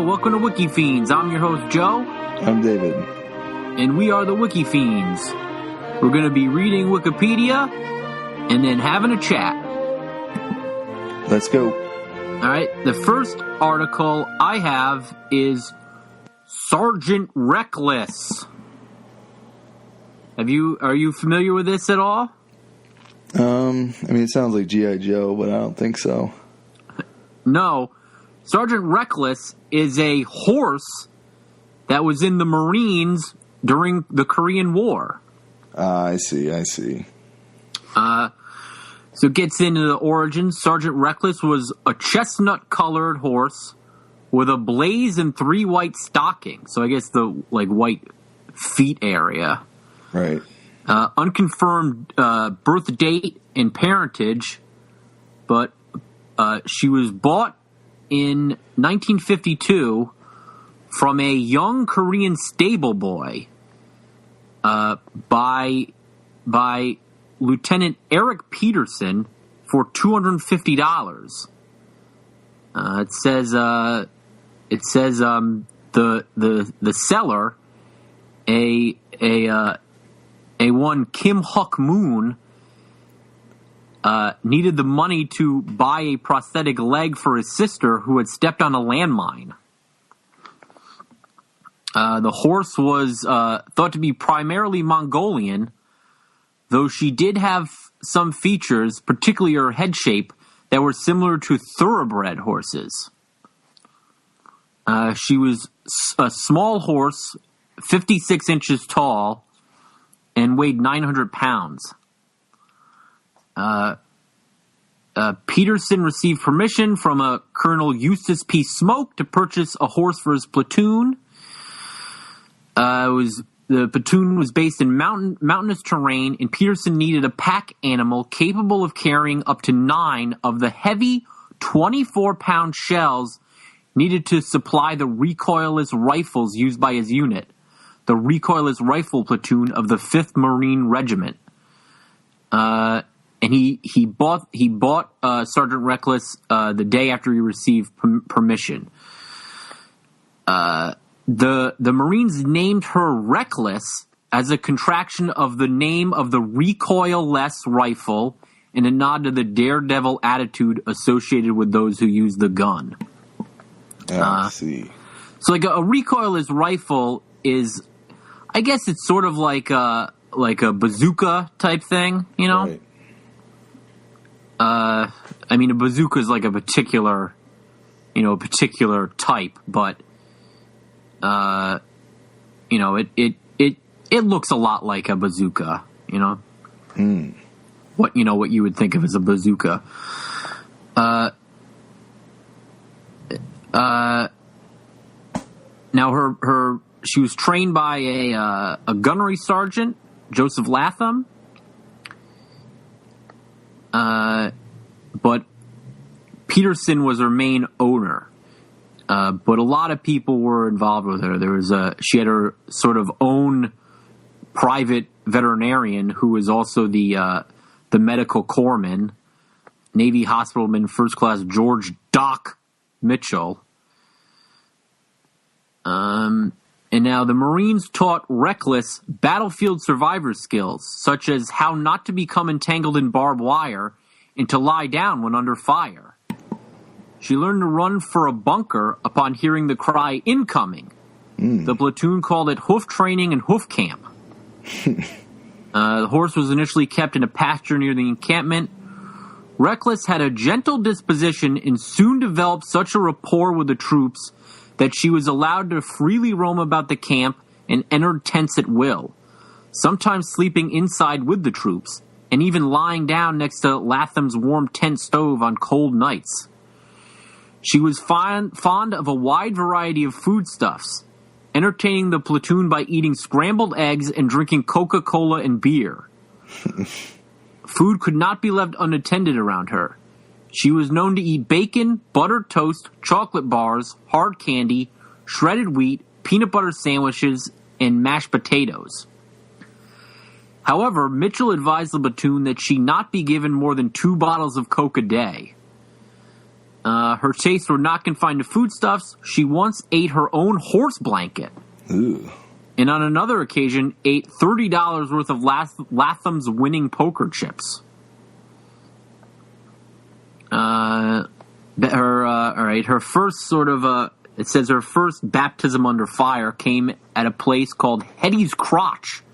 welcome to Wikifiends. I'm your host, Joe. I'm David. And we are the Wikifiends. We're going to be reading Wikipedia and then having a chat. Let's go. All right, the first article I have is Sergeant Reckless. Are you familiar with this at all? It sounds like G.I. Joe, but I don't think so. No. Sergeant Reckless is a horse that was in the Marines during the Korean War. I see. So it gets into the origins. Sergeant Reckless was a chestnut-colored horse with a blaze and 3 white stockings. So I guess the white feet area. Right. Unconfirmed birth date and parentage, but she was bought in 1952 from a young Korean stable boy by Lieutenant Eric Peterson for $250. It says the seller, a one Kim Huk Moon, needed the money to buy a prosthetic leg for his sister who had stepped on a landmine. The horse was thought to be primarily Mongolian, though she did have some features, particularly her head shape, that were similar to thoroughbred horses. She was a small horse, 56 inches tall, and weighed 900 pounds. Peterson received permission from a Colonel Eustace P. Smoke to purchase a horse for his platoon. The platoon was based in mountainous terrain, and Peterson needed a pack animal capable of carrying up to 9 of the heavy 24-pound shells needed to supply the recoilless rifles used by his unit, the recoilless rifle platoon of the 5th Marine Regiment. And he bought Sergeant Reckless the day after he received permission. The Marines named her Reckless as a contraction of the name of the recoilless rifle and a nod to the daredevil attitude associated with those who use the gun. I see. So a recoilless rifle is, I guess it's sort of like a bazooka type thing, you know? Right. A bazooka is like a particular type, but it looks a lot like a bazooka, you know? Mm. What you would think of as a bazooka. Now she was trained by a gunnery sergeant, Joseph Latham. But Peterson was her main owner. But a lot of people were involved with her. She had her sort of own private veterinarian who was also the medical corpsman, Navy hospitalman First Class George Doc Mitchell. And now the Marines taught Reckless battlefield survivor skills, such as how not to become entangled in barbed wire and to lie down when under fire. She learned to run for a bunker upon hearing the cry, incoming. The platoon called it hoof training and hoof camp. The horse was initially kept in a pasture near the encampment. Reckless had a gentle disposition and soon developed such a rapport with the troops that she was allowed to freely roam about the camp and entered tents at will, sometimes sleeping inside with the troops, and even lying down next to Latham's warm tent stove on cold nights. She was fond of a wide variety of foodstuffs, entertaining the platoon by eating scrambled eggs and drinking Coca-Cola and beer. Food could not be left unattended around her. She was known to eat bacon, buttered toast, chocolate bars, hard candy, shredded wheat, peanut butter sandwiches, and mashed potatoes. However, Mitchell advised the platoon that she not be given more than 2 bottles of Coke a day. Her tastes were not confined to foodstuffs. She once ate her own horse blanket. Ooh. And on another occasion, ate $30 worth of Latham's winning poker chips. Her first sort of, it says her first baptism under fire came at a place called Hetty's Crotch,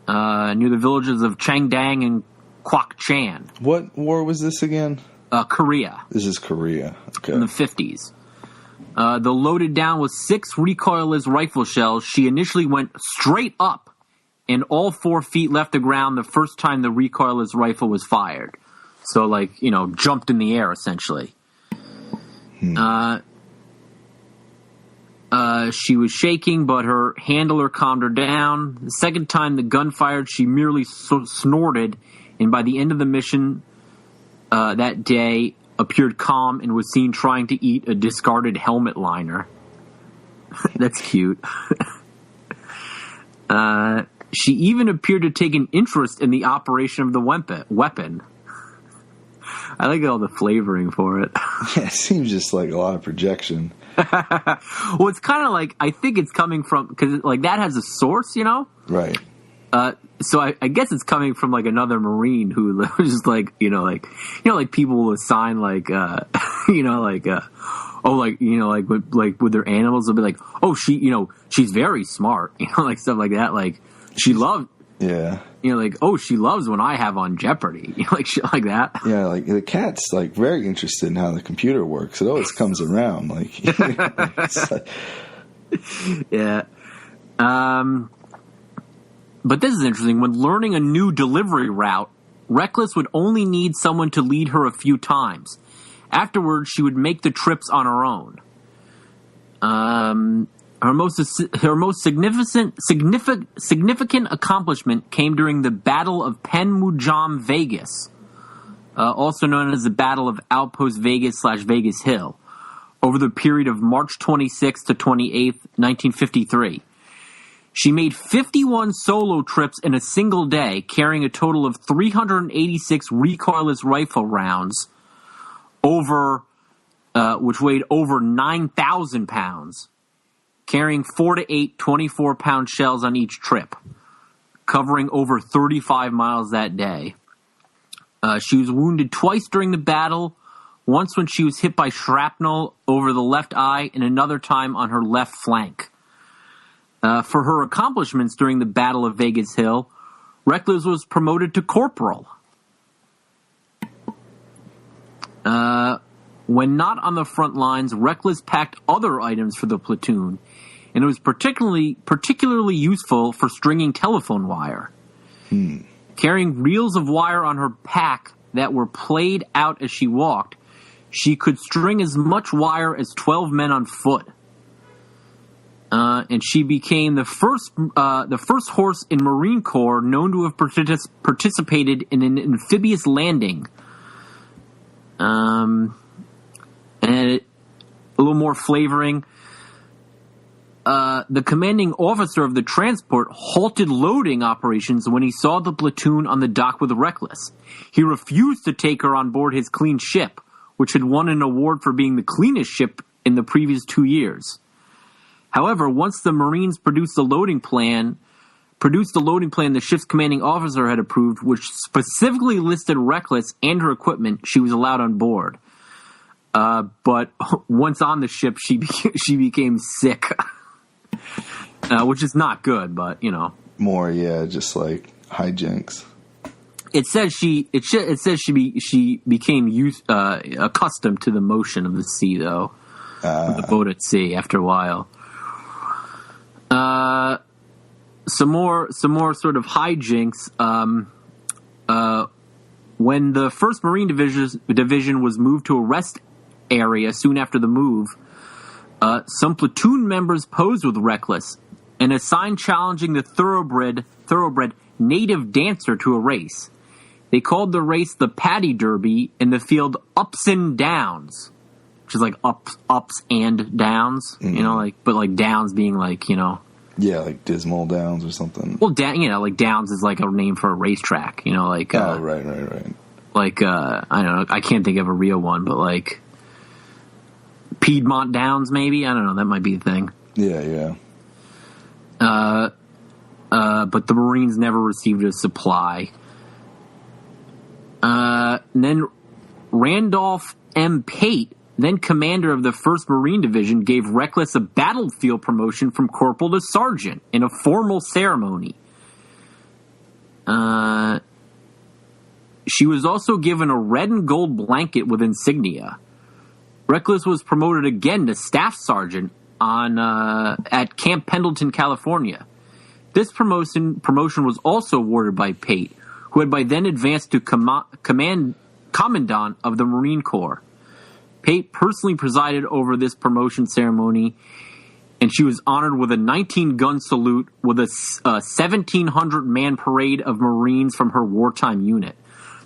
near the villages of Changdang and Kwak Chan. What war was this again? Korea. This is Korea. Okay. In the 50s. Though loaded down with 6 recoilless rifle shells, she initially went straight up, and all 4 feet left the ground the first time the recoilless rifle was fired. So, jumped in the air, essentially. She was shaking, but her handler calmed her down. The second time the gun fired, she merely snorted, and by the end of the mission that day, appeared calm and was seen trying to eat a discarded helmet liner. That's cute. She even appeared to take an interest in the operation of the weapon. I like all the flavoring for it. Yeah, it seems just like a lot of projection. Well, it's kind of like, I think it's coming from, because that has a source, Right. So I guess it's coming from another Marine who was just people will assign with their animals, they'll be like, oh, she's very smart, stuff like that. She loved, yeah, oh, she loves when I have on Jeopardy, shit like that. Yeah, the cat's very interested in how the computer works. It always comes around, yeah. But this is interesting. When learning a new delivery route, Reckless would only need someone to lead her a few times. Afterwards, she would make the trips on her own. Her most significant accomplishment came during the Battle of Panmunjom, Vegas, also known as the Battle of Outpost Vegas / Vegas Hill, over the period of March 26th to 28th, 1953. She made 51 solo trips in a single day, carrying a total of 386 recoilless rifle rounds, which weighed over 9,000 pounds, carrying 4 to 8 24-pound shells on each trip, covering over 35 miles that day. She was wounded twice during the battle, once when she was hit by shrapnel over the left eye and another time on her left flank. For her accomplishments during the Battle of Vegas Hill, Reckless was promoted to corporal. When not on the front lines, Reckless packed other items for the platoon, and it was particularly useful for stringing telephone wire. Carrying reels of wire on her pack that were played out as she walked, she could string as much wire as 12 men on foot. And she became the first horse in Marine Corps known to have participated in an amphibious landing. And a little more flavoring. The commanding officer of the transport halted loading operations when he saw the platoon on the dock with Reckless. He refused to take her on board his clean ship, which had won an award for being the cleanest ship in the previous 2 years. However, once the Marines produced the loading plan the ship's commanding officer had approved, which specifically listed Reckless and her equipment, she was allowed on board. But once on the ship, she became sick, which is not good. But more, just like hijinks. It says she became accustomed to the motion of the sea, though, of the boat at sea after a while. Some more sort of hijinks. When the 1st Marine Division was moved to a rest area soon after the move, some platoon members posed with Reckless and assigned challenging the thoroughbred native dancer to a race. They called the race the Paddy Derby in the field Ups and Downs, which is like ups and downs, but downs being Yeah, like Dismal Downs or something. Well, Downs is like a name for a racetrack, right. I don't know, I can't think of a real one, but Piedmont Downs, maybe? I don't know. That might be a thing. Yeah. But the Marines never received a supply. And then Randolph M. Pate, then commander of the 1st Marine Division, gave Reckless a battlefield promotion from corporal to sergeant in a formal ceremony. She was also given a red and gold blanket with insignia. Reckless was promoted again to staff sergeant at Camp Pendleton, California. This promotion was also awarded by Pate, who had by then advanced to commandant of the Marine Corps. Pate personally presided over this promotion ceremony, and she was honored with a 19-gun salute with a 1,700-man parade of Marines from her wartime unit.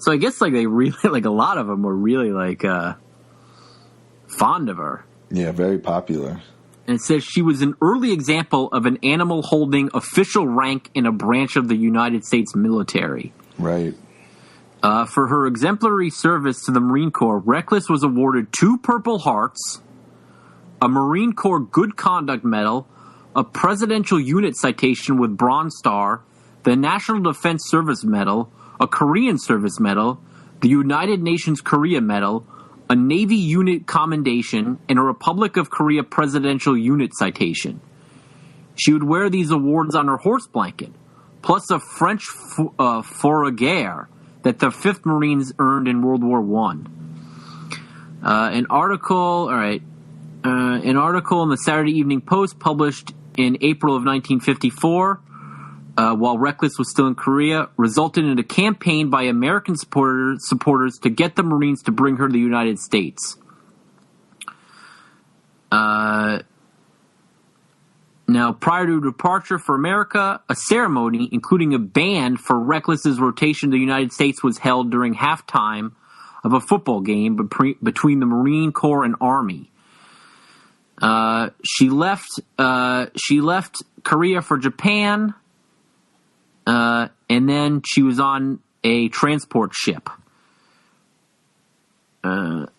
So I guess they really, a lot of them were really fond of her. Yeah, very popular. And it says she was an early example of an animal holding official rank in a branch of the United States military. Right. For her exemplary service to the Marine Corps, Reckless was awarded 2 Purple Hearts, a Marine Corps Good Conduct Medal, a Presidential Unit Citation with Bronze Star, the National Defense Service Medal, a Korean Service Medal, the United Nations Korea Medal, a Navy Unit Commendation, and a Republic of Korea Presidential Unit Citation. She would wear these awards on her horse blanket, plus a French fourragère that the 5th Marines earned in World War I. An article in the Saturday Evening Post published in April of 1954, while Reckless was still in Korea, resulted in a campaign by American supporters to get the Marines to bring her to the United States. Now, prior to departure for America, a ceremony, including a band for Reckless's rotation to the United States, was held during halftime of a football game between the Marine Corps and Army. She left Korea for Japan, and then she was on a transport ship. So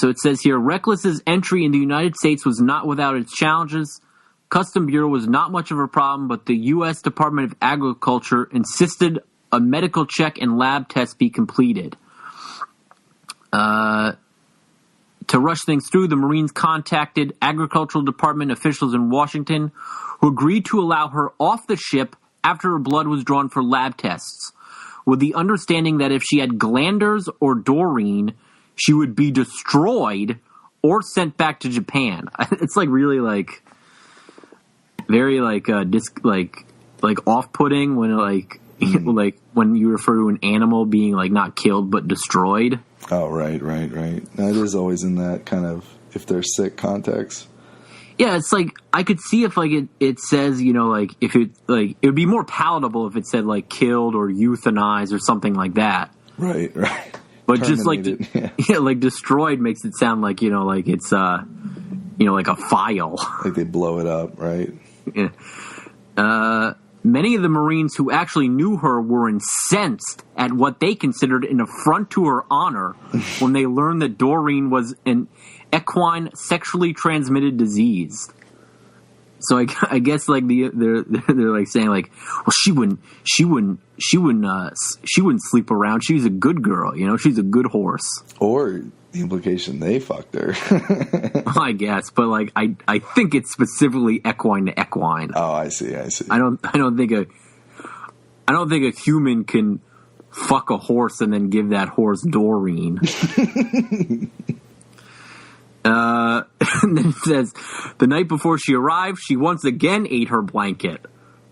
it says here, Reckless's entry in the United States was not without its challenges. Custom Bureau was not much of a problem, but the U.S. Department of Agriculture insisted a medical check and lab test be completed. To rush things through, the Marines contacted Agricultural Department officials in Washington, who agreed to allow her off the ship after her blood was drawn for lab tests, with the understanding that if she had glanders or dorine, she would be destroyed or sent back to Japan. It's really very off-putting when like when you refer to an animal being not killed but destroyed. Oh, right. That is always in that kind of if they're sick context. Yeah, it's I could see if it says if it it would be more palatable if it said killed or euthanized or something like that. Right. But terminated, just destroyed makes it sound like it's like a file. Like they blow it up, right? Yeah. Many of the Marines who actually knew her were incensed at what they considered an affront to her honor when they learned that dorine was an equine sexually transmitted disease. So I guess they're saying well, she wouldn't sleep around. She's a good girl, she's a good horse. Or the implication they fucked her. I guess, but I think it's specifically equine to equine. Oh, I see. I don't think a human can fuck a horse and then give that horse dorine. And then it says, the night before she arrived, she once again ate her blanket,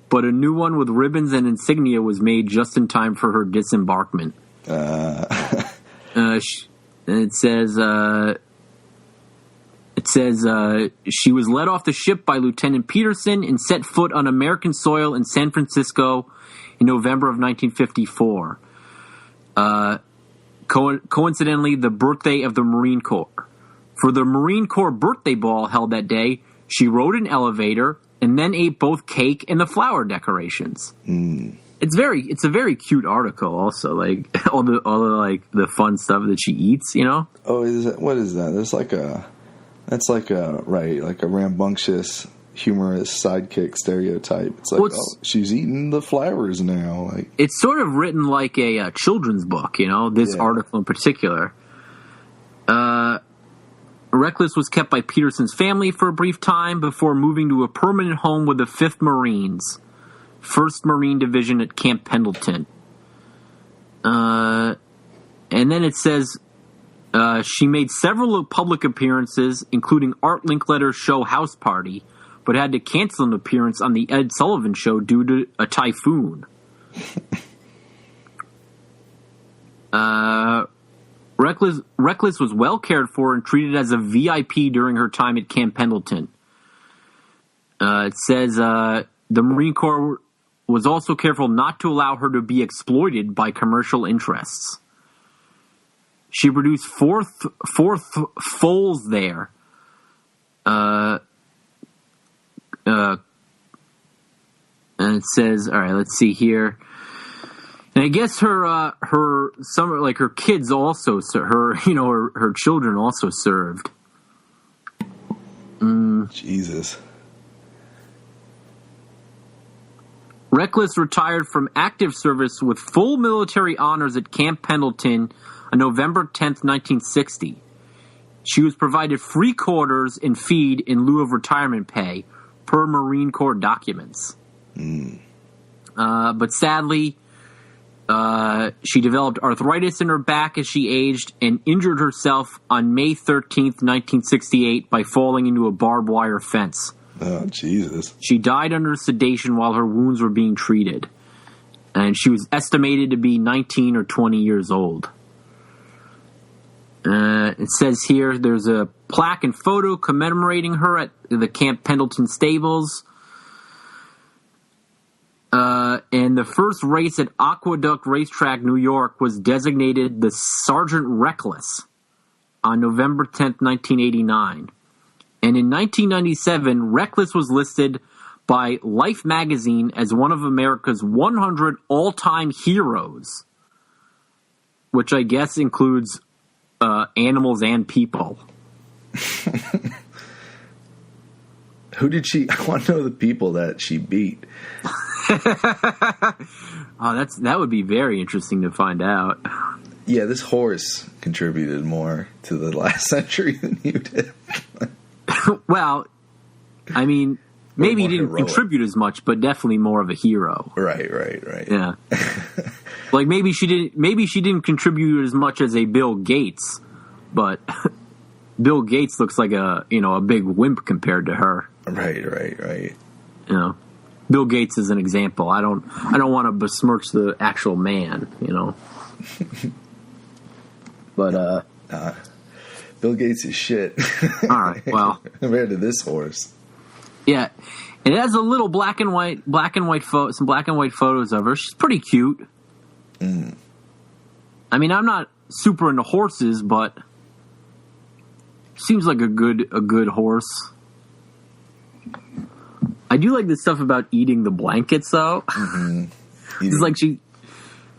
but a new one with ribbons and insignia was made just in time for her disembarkment. It says she was led off the ship by Lieutenant Peterson and set foot on American soil in San Francisco in November of 1954. Coincidentally, the birthday of the Marine Corps. For the Marine Corps birthday ball held that day, she rode an elevator and then ate both cake and the flower decorations. Mm. It's a very cute article. Also, all the fun stuff that she eats. Oh, what is that? There's That's like a rambunctious, humorous sidekick stereotype. It's like, she's eating the flowers now. Like, it's sort of written like a children's book, this article in particular. Reckless was kept by Peterson's family for a brief time before moving to a permanent home with the 5th Marines, 1st Marine Division at Camp Pendleton. And then it says she made several public appearances, including Art Linkletter's show House Party, but had to cancel an appearance on the Ed Sullivan Show due to a typhoon. Reckless was well cared for and treated as a VIP during her time at Camp Pendleton. It says the Marine Corps was also careful not to allow her to be exploited by commercial interests. She produced four foals there. And it says, all right, let's see here. And I guess her kids also, her children also served. Jesus. Reckless retired from active service with full military honors at Camp Pendleton on November 10th, 1960. She was provided free quarters and feed in lieu of retirement pay, per Marine Corps documents. But sadly, she developed arthritis in her back as she aged and injured herself on May 13th, 1968 by falling into a barbed wire fence. Oh, Jesus. She died under sedation while her wounds were being treated. And she was estimated to be 19 or 20 years old. It says here there's a plaque and photo commemorating her at the Camp Pendleton stables. And the first race at Aqueduct Racetrack, New York, was designated the Sergeant Reckless on November 10th, 1989. And in 1997, Reckless was listed by Life magazine as one of America's 100 all-time heroes, which I guess includes animals and people. Who did she? I want to know the people that she beat. That would be very interesting to find out. Yeah, this horse contributed more to the last century than you did. Well, I mean, maybe he didn't contribute as much, but definitely more of a hero. Right. Yeah. Like maybe she didn't contribute as much as a Bill Gates, but Bill Gates looks like a big wimp compared to her. Right. Bill Gates is an example. I don't want to besmirch the actual man, But Bill Gates is shit. All right, well, compared to this horse. Yeah, it has a little black and white some black and white photos of her. She's pretty cute. I mean, I'm not super into horses, but seems like a good horse. I do like the stuff about eating the blankets, though. Mm-hmm.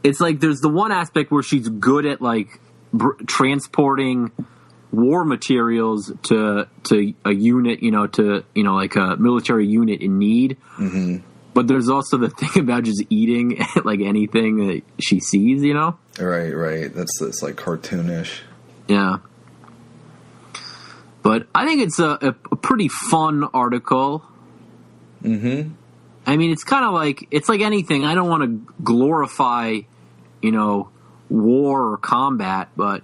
It's like there's the one aspect where she's good at like transporting war materials to a unit, like a military unit in need. Mm-hmm. But there's also the thing about just eating like anything that she sees, Right. That's like cartoonish. Yeah. But I think it's a pretty fun article. Mm-hmm. I mean, it's kind of like, it's like anything. I don't want to glorify, war or combat, but,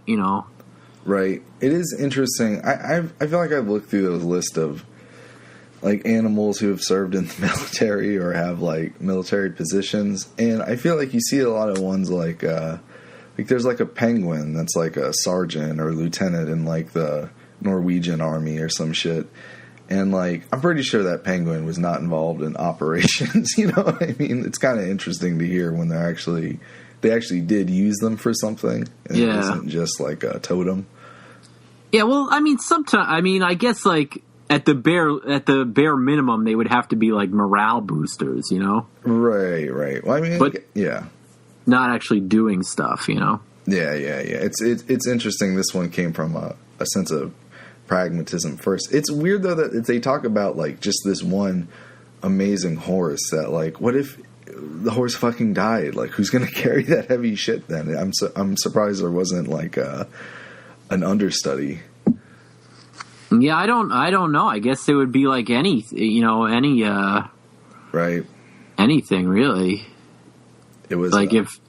Right. It is interesting. I feel like I've looked through those list of, like, animals who have served in the military or have, like, military positions. And I feel like you see a lot of ones like there's, like, a penguin that's, like, a sergeant or lieutenant in, like, the Norwegian army or some shit. And, like, I'm pretty sure that penguin was not involved in operations, you know what I mean? It's kind of interesting to hear when they actually did use them for something. And it wasn't just, like, a totem. Yeah, well, I mean, I guess, like, at the bare minimum, they would have to be, like, morale boosters, Right. Well, I mean, but yeah. Not actually doing stuff, Yeah. It's interesting. This one came from a sense of pragmatism first. It's weird though that they talk about like just this one amazing horse that like, what if the horse fucking died? Like, who's gonna carry that heavy shit then? I'm surprised there wasn't like an understudy. Yeah, I don't know. I guess it would be like any right, anything really. It was like if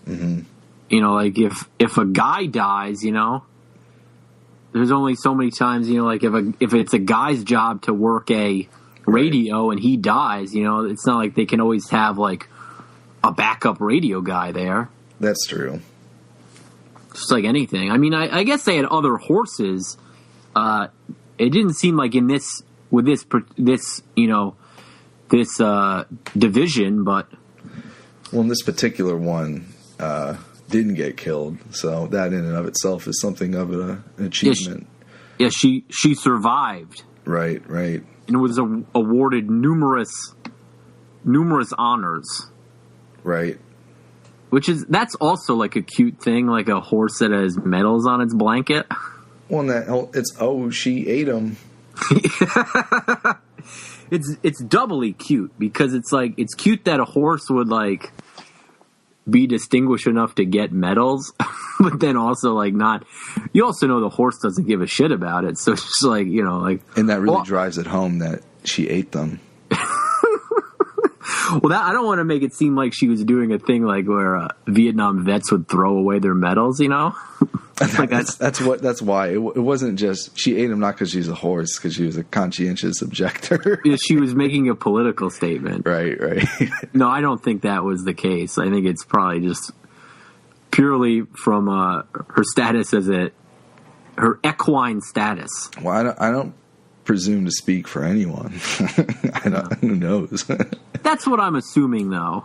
like if a guy dies, there's only so many times, like if it's a guy's job to work a radio and he dies, it's not like they can always have like a backup radio guy there. That's true. Just like anything. I mean, I guess they had other horses. It didn't seem like in this division, but in this particular one, didn't get killed, so that in and of itself is something of an achievement. Yeah, she survived. Right, and was awarded numerous honors. Right. That's also like a cute thing, like a horse that has medals on its blanket. Well, she ate him. It's doubly cute because it's like it's cute that a horse would like be distinguished enough to get medals, but then also like not. You also know the horse doesn't give a shit about it, so it's just like and that really drives it home that she ate them. Well, I don't want to make it seem like she was doing a thing like where Vietnam vets would throw away their medals, That's why it wasn't just she ate him, not because she's a horse, because she was a conscientious objector. She was making a political statement. Right. No, I don't think that was the case. I think it's probably just purely from her status her equine status. Well, I don't presume to speak for anyone. Who knows? That's what I'm assuming, though.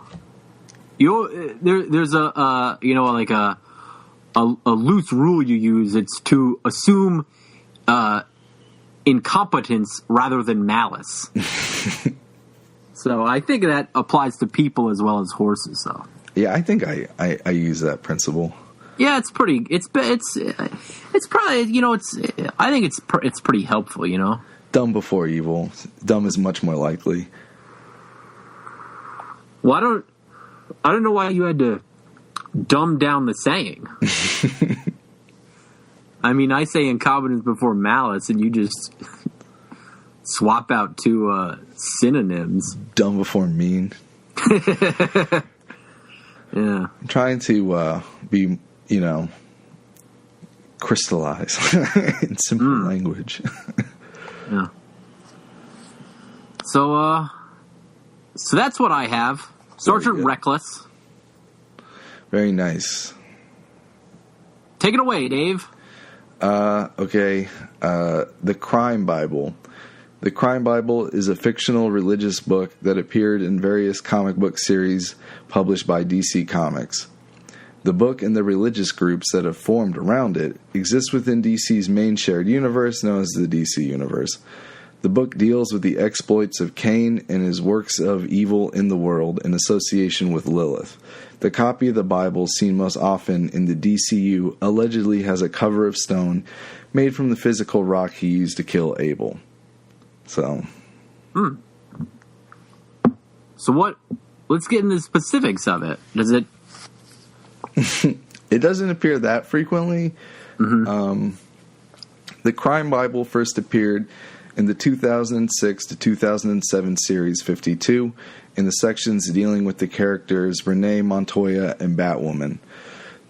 There's a loose rule you use. It's to assume incompetence rather than malice. So I think that applies to people as well as horses, though. Yeah, I think I use that principle. Yeah, it's pretty. It's probably I think it's pretty helpful. Dumb before evil. Dumb is much more likely. Well, I don't know why you had to dumb down the saying. I mean, I say incompetence before malice, and you just swap out two synonyms. Dumb before mean. Yeah. I'm trying to be, crystallize in simple language. Yeah. So that's what I have. Sergeant Reckless. Very nice. Take it away, Dave. Okay. The Crime Bible. The Crime Bible is a fictional religious book that appeared in various comic book series published by DC Comics. The book and the religious groups that have formed around it exist within DC's main shared universe known as the DC Universe. The book deals with the exploits of Cain and his works of evil in the world in association with Lilith. The copy of the Bible seen most often in the DCU allegedly has a cover of stone made from the physical rock he used to kill Abel. So what? Let's get into the specifics of it. Does it? It doesn't appear that frequently. Mm-hmm. The Crime Bible first appeared in the 2006 to 2007 series 52 in the sections dealing with the characters Renee Montoya and Batwoman.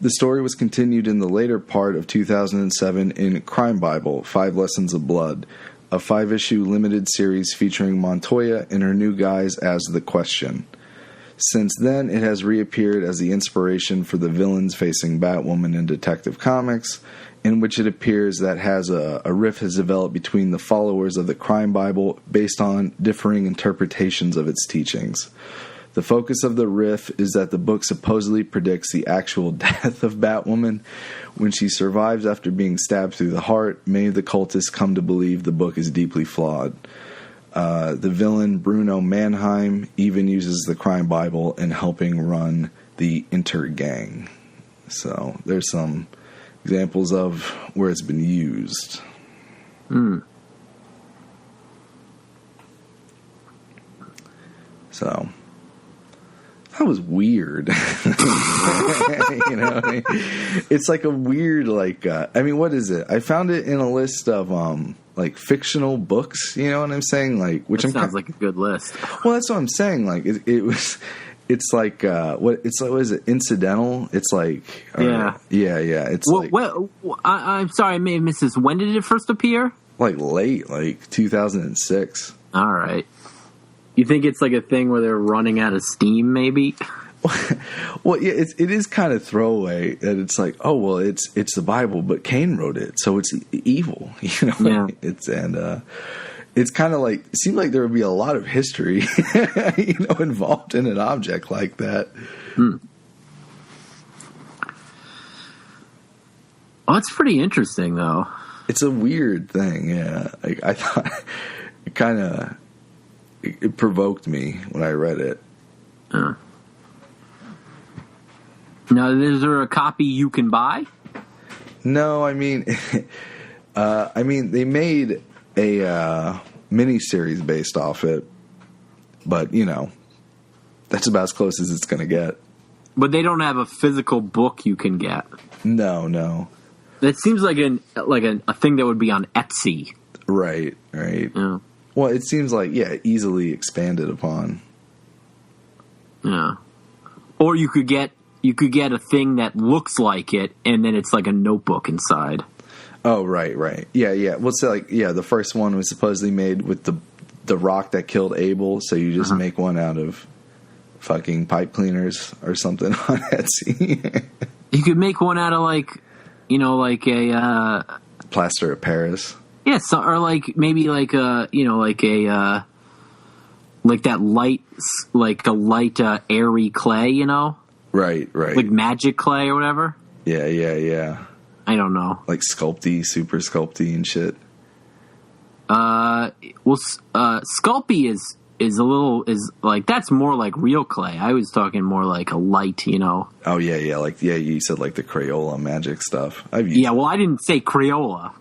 The story was continued in the later part of 2007 in Crime Bible, 5 Lessons of Blood, a 5-issue limited series featuring Montoya and her new guise as The Question. Since then, it has reappeared as the inspiration for the villains facing Batwoman in Detective Comics, in which it appears that a rift has developed between the followers of the Crime Bible based on differing interpretations of its teachings. The focus of the rift is that the book supposedly predicts the actual death of Batwoman. When she survives after being stabbed through the heart, many of the cultists come to believe the book is deeply flawed. The villain Bruno Mannheim even uses the Crime Bible in helping run the Intergang. So there's some examples of where it's been used. So that was weird. You know what I mean? It's like a weird, like, what is it? I found it in a list of, like, fictional books, you know what I'm saying? Like, which sounds like a good list. Well, that's what I'm saying. Like, it's like, what is it? Incidental? It's like, yeah. It's I'm sorry, I may have missed this. When did it first appear? Like late, like 2006. All right. You think it's like a thing where they're running out of steam, maybe? Well, yeah, it is kind of throwaway that it's like, oh, well, it's the Bible, but Cain wrote it, so it's evil, you know. Yeah. It's kind of like, it seemed like there would be a lot of history, you know, involved in an object like that. Well, it's pretty interesting, though. It's a weird thing, yeah. Like, I thought it kind of it provoked me when I read it. Now, is there a copy you can buy? No, I mean, they made a miniseries based off it, but you know, that's about as close as it's going to get. But they don't have a physical book you can get. No. That seems like a thing that would be on Etsy. Right. Yeah. Well, it seems like, easily expanded upon. Yeah. Or you could get a thing that looks like it, and then it's like a notebook inside. Oh, right. Yeah. Well, so the first one was supposedly made with the rock that killed Abel, so you just make one out of fucking pipe cleaners or something on Etsy. You could make one out of like a plaster of Paris. Yeah, or like maybe like a like that light, like a light airy clay, you know? Right. Like magic clay or whatever. Yeah. I don't know. Like Sculpey, super Sculpey and shit. Sculpey is like, that's more like real clay. I was talking more like a light, you know. Oh yeah, you said like the Crayola magic stuff. I didn't say Crayola.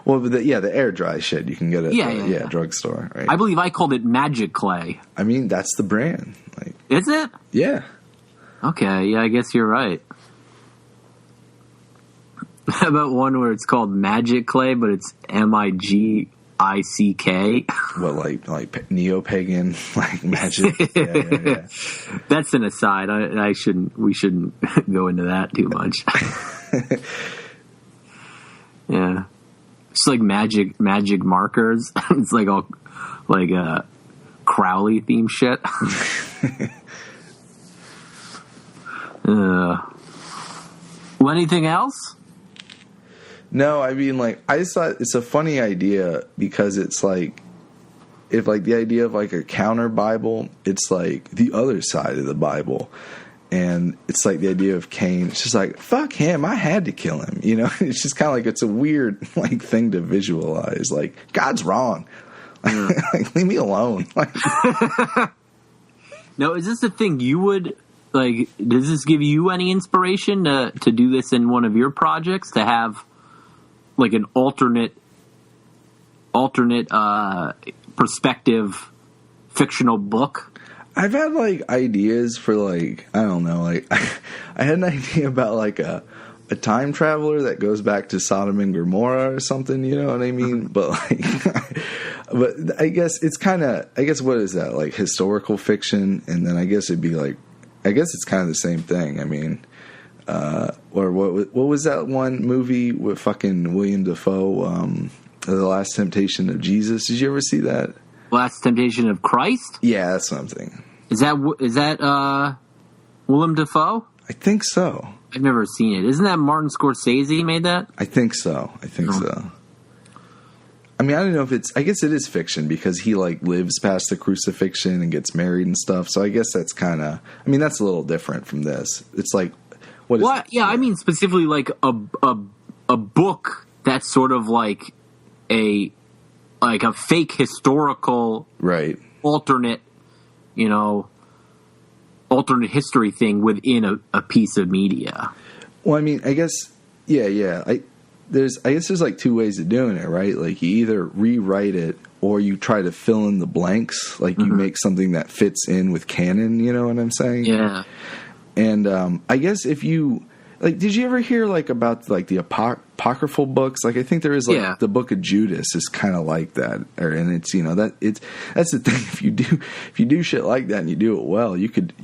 Well, but the air dry shit you can get at drugstore, right? I believe I called it magic clay. I mean, that's the brand. Like, is it? Yeah. Okay, yeah, I guess you're right. How about one where it's called magic clay, but it's MIGICK? What, like neo-pagan, like magic? Yeah. That's an aside. We shouldn't go into that too much. Yeah. It's like magic markers. It's like all like Crowley theme shit. Well, anything else? No, I mean, like, I just thought it's a funny idea because it's like, if like the idea of like a counter Bible, it's like the other side of the Bible. And it's like the idea of Cain. It's just like, fuck him, I had to kill him. You know, it's just kind of like, it's a weird like thing to visualize. Like, God's wrong. Like, leave me alone. Like, now, is this the thing you would like? Does this give you any inspiration to do this in one of your projects? To have like an alternate perspective fictional book? I've had like ideas for like, I don't know, like I had an idea about like a time traveler that goes back to Sodom and Gomorrah or something, you know what I mean? But like, but I guess it's kind of, what is that? Like historical fiction. And then I guess it'd be like, I guess it's kind of the same thing. I mean, or what was that one movie with fucking William Dafoe, The Last Temptation of Jesus? Did you ever see that? Last Temptation of Christ? Yeah, that's something. Is that Willem Dafoe? I think so. I've never seen it. Isn't that Martin Scorsese made that? I think so. So. I mean, I don't know if it's, I guess it is fiction because he like lives past the crucifixion and gets married and stuff. So I guess that's kind of, I mean, that's a little different from this. It's like, what is it? Yeah, I mean specifically like a book that's sort of like a fake historical, right, alternate history thing within a piece of media. Well, I mean, I guess, yeah. I guess there's like two ways of doing it, right? Like you either rewrite it or you try to fill in the blanks, like you make something that fits in with canon, you know what I'm saying? Yeah. And I guess if you like, did you ever hear like about like the apocryphal books? Like I think there is like the Book of Judas is kind of like that, and it's that's the thing. If you do shit like that and you do it well, you could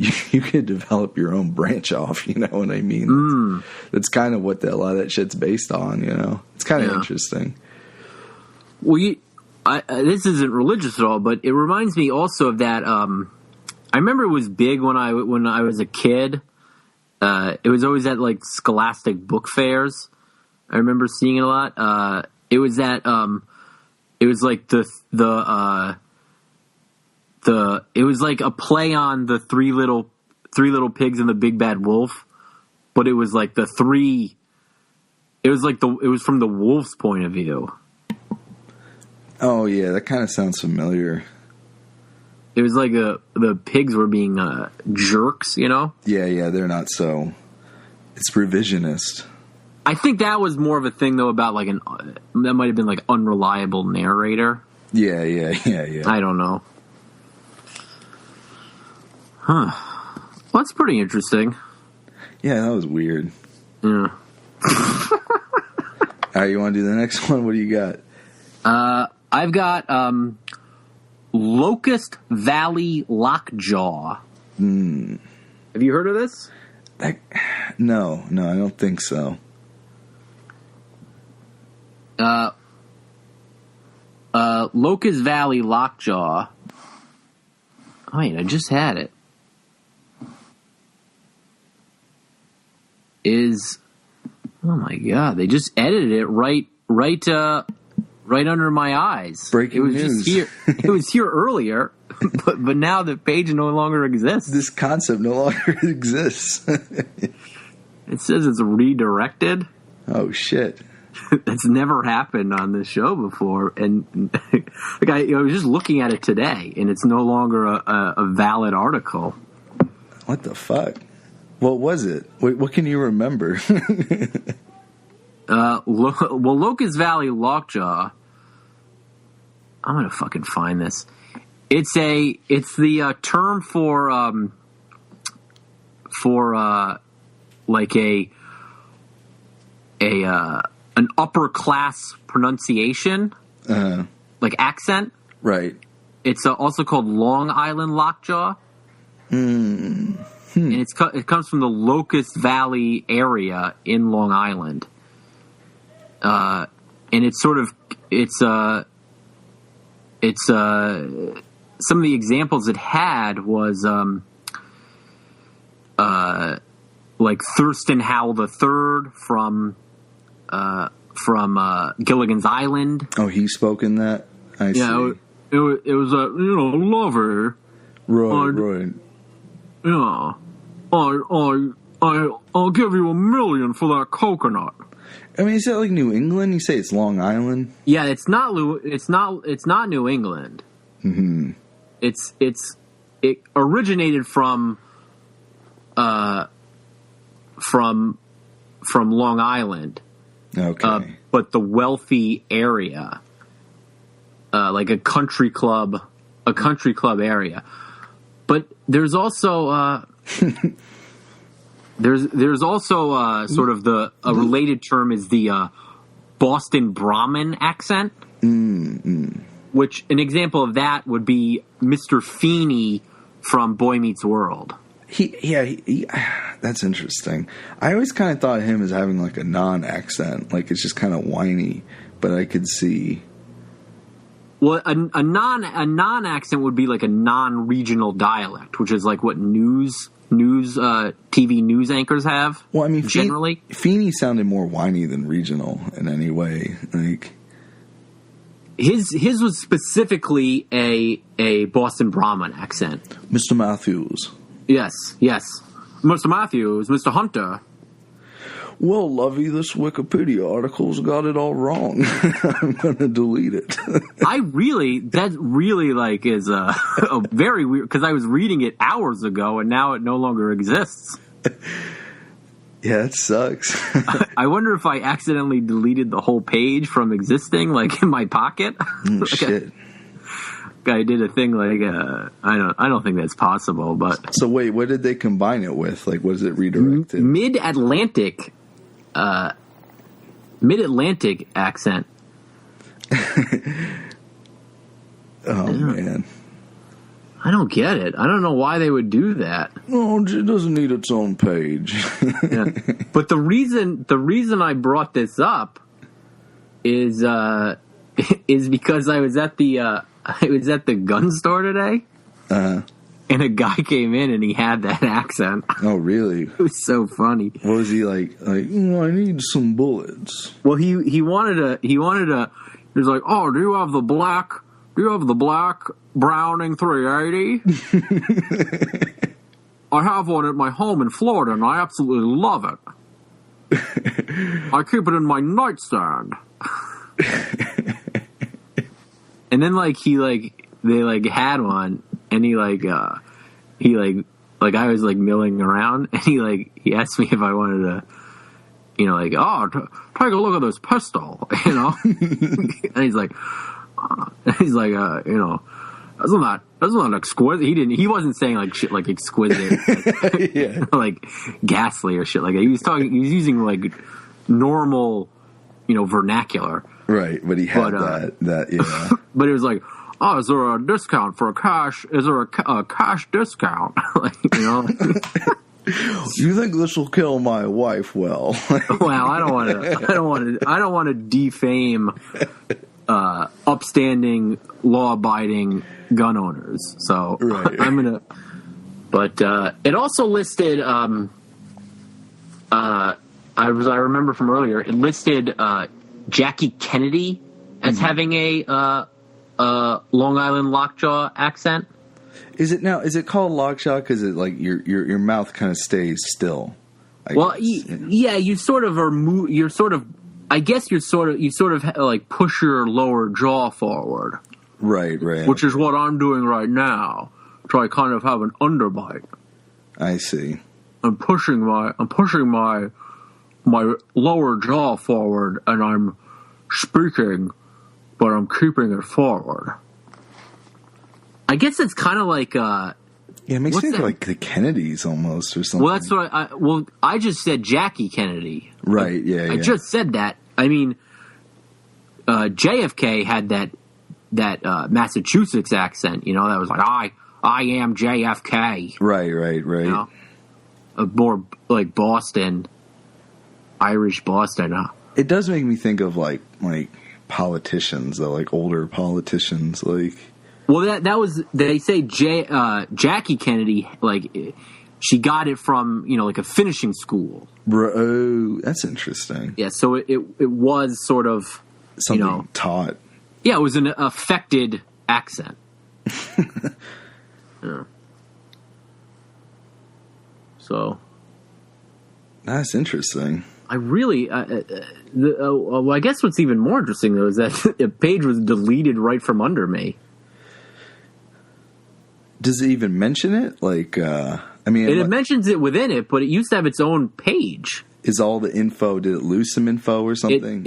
develop your own branch off. You know what I mean? That's kind of what a lot of that shit's based on. You know, it's kind of interesting. Well, this isn't religious at all, but it reminds me also of that. I remember it was big when I was a kid. It was always at like Scholastic book fairs. I remember seeing it a lot. It was at it was like it was like a play on the three little pigs and the big bad wolf, but it was like it was from the wolf's point of view. Oh yeah, that kind of sounds familiar. It was like the pigs were being jerks, you know? Yeah, they're not so. It's revisionist. I think that was more of a thing, though, about like that might have been like unreliable narrator. Yeah. I don't know. Huh. Well, that's pretty interesting. Yeah, that was weird. Yeah. All right, you want to do the next one? What do you got? I've got Locust Valley Lockjaw. Have you heard of this? No, I don't think so. Locust Valley Lockjaw. Oh, wait, I just had it. Oh my god, they just edited it right under my eyes. Breaking news. Just here. It was here earlier, but now the page no longer exists. This concept no longer exists. It says it's redirected. Oh shit. That's never happened on this show before, and like I was just looking at it today, and it's no longer a valid article. What the fuck? What was it? What can you remember? Well, Locust Valley Lockjaw. I'm gonna fucking find this. It's the term for like an upper class pronunciation, like accent. Right. It's also called Long Island Lockjaw. And it comes from the Locust Valley area in Long Island. And it's sort of some of the examples it had was like Thurston Howell III from Gilligan's Island. Oh, he spoke in that? I see. It was a lover. Right. Yeah. I'll give you $1 million for that coconut. I mean, is that like New England? You say it's Long Island? Yeah, it's not New England. Mm-hmm. It originated from Long Island. Okay. But the wealthy area, like a country club area. But there's also there's also sort of a related term is the Boston Brahmin accent, which an example of that would be Mr. Feeney from Boy Meets World. He that's interesting. I always kind of thought of him as having like a non-accent, like it's just kind of whiny, but I could see. Well, a non-accent would be like a non-regional dialect, which is like what TV news anchors have. Well, I mean, generally, Feeney sounded more whiny than regional in any way. Like his was specifically a Boston Brahmin accent. Mr. Matthews. Yes, Mr. Matthews, Mr. Hunter. Well, Lovey, this Wikipedia article's got it all wrong. I'm going to delete it. That really like is a very weird, because I was reading it hours ago and now it no longer exists. Yeah, it sucks. I wonder if I accidentally deleted the whole page from existing, like in my pocket. Shit. guy did a thing like I don't think that's possible. But so wait, what did they combine it with? Like, was it redirected? Mid-Atlantic accent. Oh man, I don't get it. I don't know why they would do that. No, it doesn't need its own page. Yeah. But the reason I brought this up is because I was at the gun store today, and a guy came in and he had that accent. Oh, really? It was so funny. What was he like? Like, I need some bullets. Well, he wanted to. He was like, oh, do you have the black Browning 380? I have one at my home in Florida, and I absolutely love it. I keep it in my nightstand. And then they had one, and he I was milling around, and he asked me if I wanted to, take a look at this pistol, and he's like, that's not exquisite. He wasn't saying like shit like exquisite, yeah. Like ghastly or shit like that. He was using like normal, vernacular. Right, but he had that yeah. But it was like, oh, is there a discount for a cash? Is there a cash discount? You think this will kill my wife? Well, I don't want to defame upstanding, law-abiding gun owners. So right. I'm gonna. But it also listed. I remember from earlier. It listed Jackie Kennedy as having a Long Island Lockjaw accent. Is it called Lockjaw because it like your mouth kind of stays still? You sort of are. You're sort of. I guess you sort of like push your lower jaw forward. Right. Which is what I'm doing right now. So I kind of have an underbite. I see. I'm pushing my lower jaw forward, and I'm speaking, but I'm keeping it forward. I guess it's kind of like it makes me think like the Kennedys almost or something. Well, that's what I just said Jackie Kennedy. Right, yeah. I just said that. I mean, JFK had that Massachusetts accent, that was like, I am JFK. Right. More like Boston, Irish Boston. It does make me think of like politicians, though, like older politicians, like. Well, that was, they say Jackie Kennedy, like, she got it from, like a finishing school. Oh, that's interesting. Yeah, so it was sort of, something taught. Yeah, it was an affected accent. Yeah. So. That's interesting. I really, I guess what's even more interesting, though, is that the page was deleted right from under me. Does it even mention it? Like, it mentions it within it, but it used to have its own page. Is all the info? Did it lose some info or something?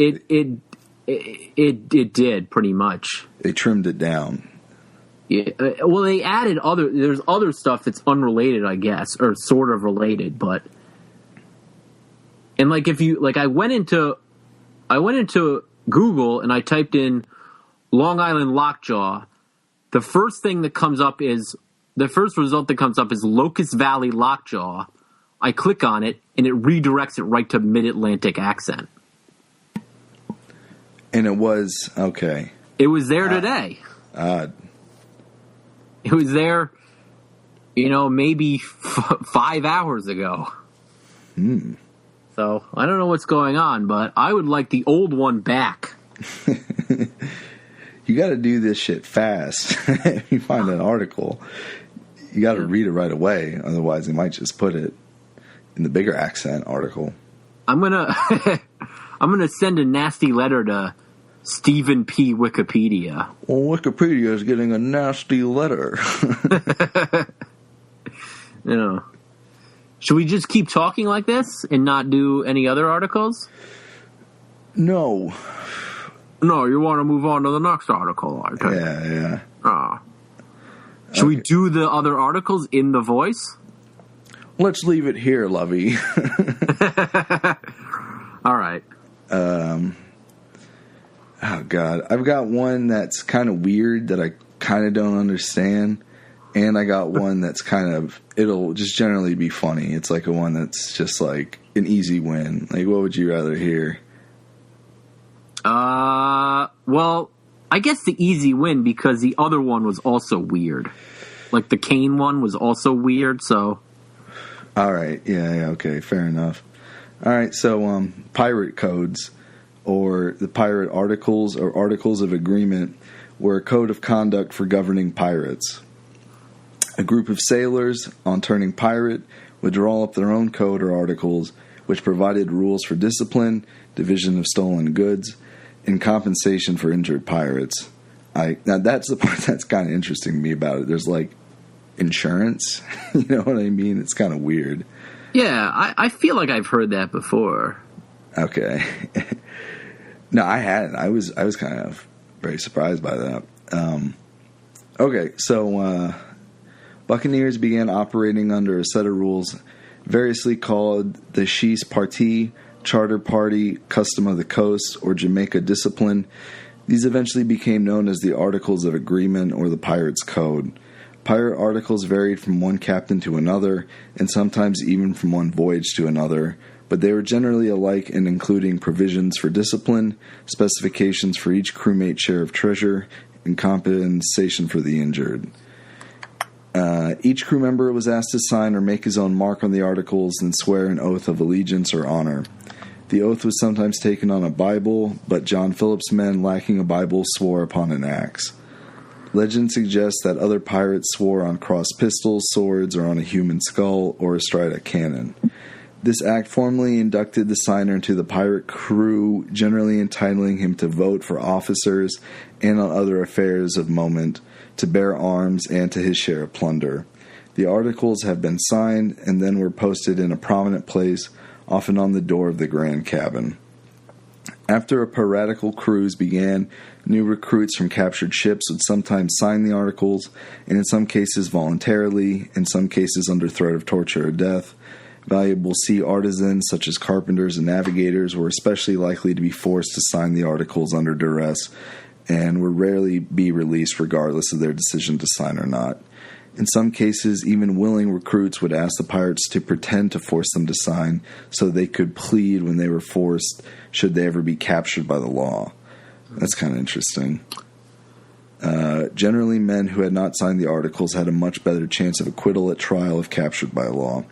It did pretty much. They trimmed it down. Yeah. Well, they added there's other stuff that's unrelated, I guess, or sort of related, but. And like if you like, I went into Google and I typed in Long Island Lockjaw. The first result that comes up is Locust Valley Lockjaw. I click on it, and it redirects it right to Mid-Atlantic accent. And it was, okay. It was there today. It was there, maybe 5 hours ago. So, I don't know what's going on, but I would like the old one back. You got to do this shit fast. If you find an article, you got to read it right away. Otherwise, they might just put it in the bigger accent article. I'm gonna send a nasty letter to Stephen P. Wikipedia. Well, Wikipedia is getting a nasty letter. Should we just keep talking like this and not do any other articles? No. No, you want to move on to the next article, I think. Yeah. Should we do the other articles in the voice? Let's leave it here, Lovey. All right. Oh, God. I've got one that's kind of weird that I kind of don't understand. And I got one that's it'll just generally be funny. It's like a one that's just like an easy win. Like, what would you rather hear? Well, I guess the easy win because the other one was also weird. Like the Kane one was also weird, so. All right. Yeah, okay. Fair enough. All right. So, pirate codes or the pirate articles or articles of agreement were a code of conduct for governing pirates. A group of sailors, on turning pirate, would draw up their own code or articles, which provided rules for discipline, division of stolen goods, and compensation for injured pirates. Now that's the part that's kind of interesting to me about it. There's like insurance, you know what I mean? It's kind of weird. Yeah, I feel like I've heard that before. Okay. No, I hadn't. I was kind of very surprised by that. Okay, so Buccaneers began operating under a set of rules variously called the Chasse Partie, Charter Party, Custom of the Coast, or Jamaica Discipline. These eventually became known as the Articles of Agreement or the Pirates' Code. Pirate articles varied from one captain to another, and sometimes even from one voyage to another, but they were generally alike in including provisions for discipline, specifications for each crewmate's share of treasure, and compensation for the injured. Each crew member was asked to sign or make his own mark on the articles and swear an oath of allegiance or honor. The oath was sometimes taken on a Bible, but John Philip's men lacking a Bible swore upon an axe. Legend suggests that other pirates swore on crossed pistols, swords, or on a human skull or astride a cannon. This act formally inducted the signer into the pirate crew, generally entitling him to vote for officers and on other affairs of moment, to bear arms, and to his share of plunder. The articles have been signed and then were posted in a prominent place, often on the door of the grand cabin. After a piratical cruise began, new recruits from captured ships would sometimes sign the articles, and in some cases voluntarily, in some cases under threat of torture or death. Valuable sea artisans, such as carpenters and navigators, were especially likely to be forced to sign the articles under duress, and would rarely be released regardless of their decision to sign or not. In some cases, even willing recruits would ask the pirates to pretend to force them to sign so they could plead when they were forced should they ever be captured by the law. That's kind of interesting. Generally, men who had not signed the articles had a much better chance of acquittal at trial if captured by law.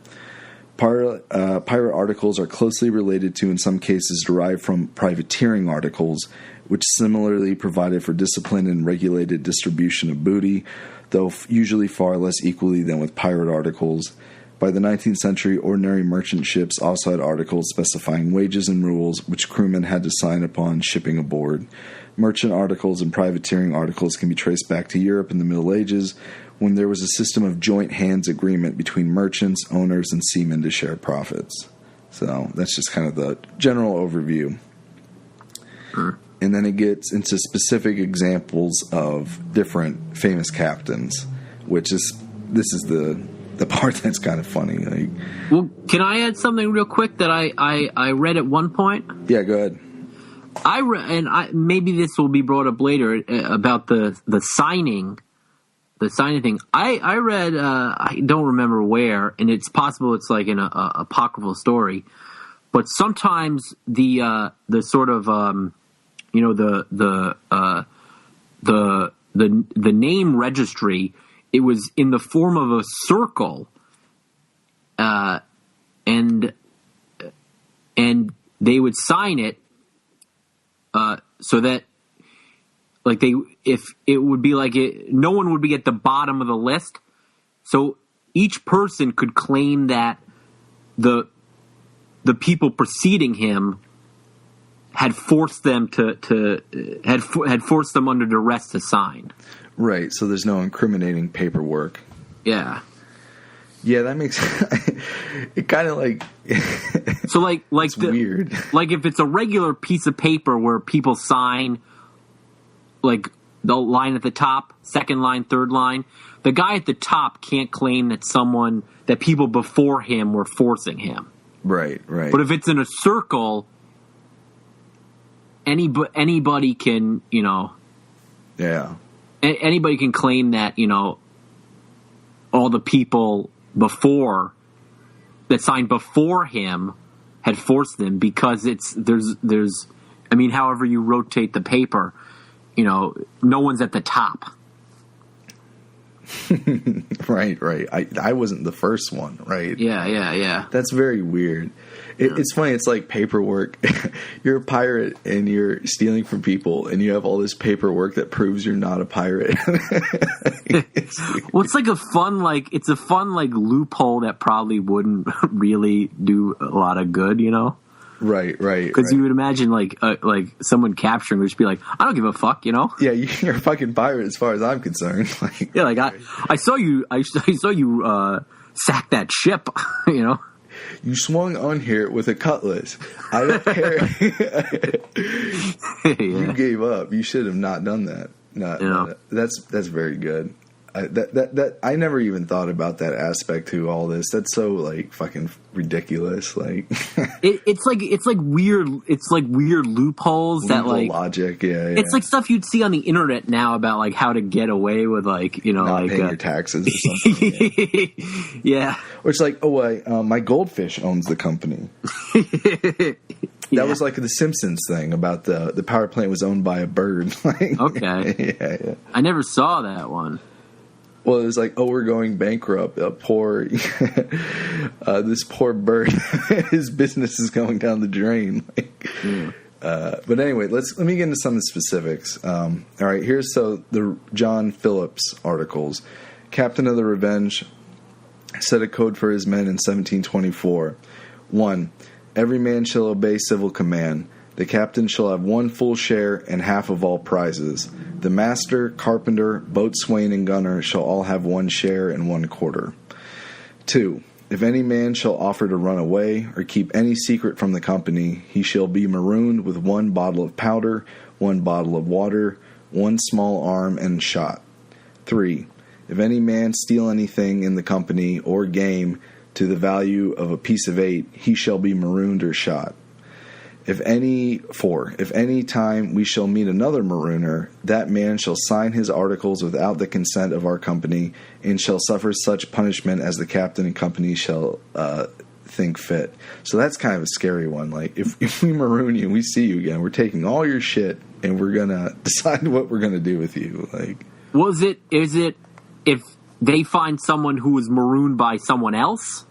Pirate articles are closely related to, in some cases, derived from privateering articles, which similarly provided for discipline and regulated distribution of booty, though usually far less equally than with pirate articles. By the 19th century, ordinary merchant ships also had articles specifying wages and rules, which crewmen had to sign upon shipping aboard. Merchant articles and privateering articles can be traced back to Europe in the Middle Ages, when there was a system of joint hands agreement between merchants, owners, and seamen to share profits. So that's just kind of the general overview. Sure. And then it gets into specific examples of different famous captains, this is the part that's kind of funny. Like, well, can I add something real quick that I read at one point? Yeah, go ahead. Maybe this will be brought up later about the signing thing. I read, I don't remember where, and it's possible it's like in a apocryphal story, but sometimes the sort of the name registry, it was in the form of a circle, and they would sign it so that, like, if it would be like no one would be at the bottom of the list, so each person could claim that the people preceding him had forced them had forced them under duress to sign. Right. So there's no incriminating paperwork. Yeah. Yeah, that makes it kind of like. So like it's weird. Like if it's a regular piece of paper where people sign, like the line at the top, second line, third line, the guy at the top can't claim that people before him were forcing him. Right. But if it's in a circle, anybody can, anybody can claim that, all the people before that signed before him had forced them, because there's however you rotate the paper, no one's at the top. Right. I wasn't the first one, right? Yeah. That's very weird. It's funny. It's like paperwork. You're a pirate and you're stealing from people, and you have all this paperwork that proves you're not a pirate. Well, it's like a fun loophole that probably wouldn't really do a lot of good, Right. Because you would imagine like someone capturing would just be like, I don't give a fuck, Yeah, you're a fucking pirate as far as I'm concerned. I saw you sack that ship, You swung on here with a cutlass. I don't care. You gave up. You should have not done that. That's very good. I never even thought about that aspect to all this. That's so like fucking ridiculous. Like it's like weird loopholes that like logic. Yeah. It's like stuff you'd see on the internet now about like how to get away with like not paying your taxes or something. Yeah. Or it's like, my goldfish owns the company. That was like the Simpsons thing about the power plant was owned by a bird. Okay. Yeah. I never saw that one. Well, it was like, we're going bankrupt. This poor bird, his business is going down the drain. But anyway, let me get into some of the specifics. All right, here's the John Phillips articles. Captain of the Revenge set a code for his men in 1724. 1. Every man shall obey civil command. The captain shall have one full share and half of all prizes. The master, carpenter, boatswain, and gunner shall all have one share and 1/4. 2. If any man shall offer to run away or keep any secret from the company, he shall be marooned with 1 bottle of powder, 1 bottle of water, 1 small arm, and shot. 3. If any man steal anything in the company or game to the value of a piece of 8, he shall be marooned or shot. 4. If any time we shall meet another marooner, that man shall sign his articles without the consent of our company, and shall suffer such punishment as the captain and company shall think fit. So that's kind of a scary one. Like, if we maroon you and we see you again, we're taking all your shit, and we're going to decide what we're going to do with you. Like, is it if they find someone who was marooned by someone else?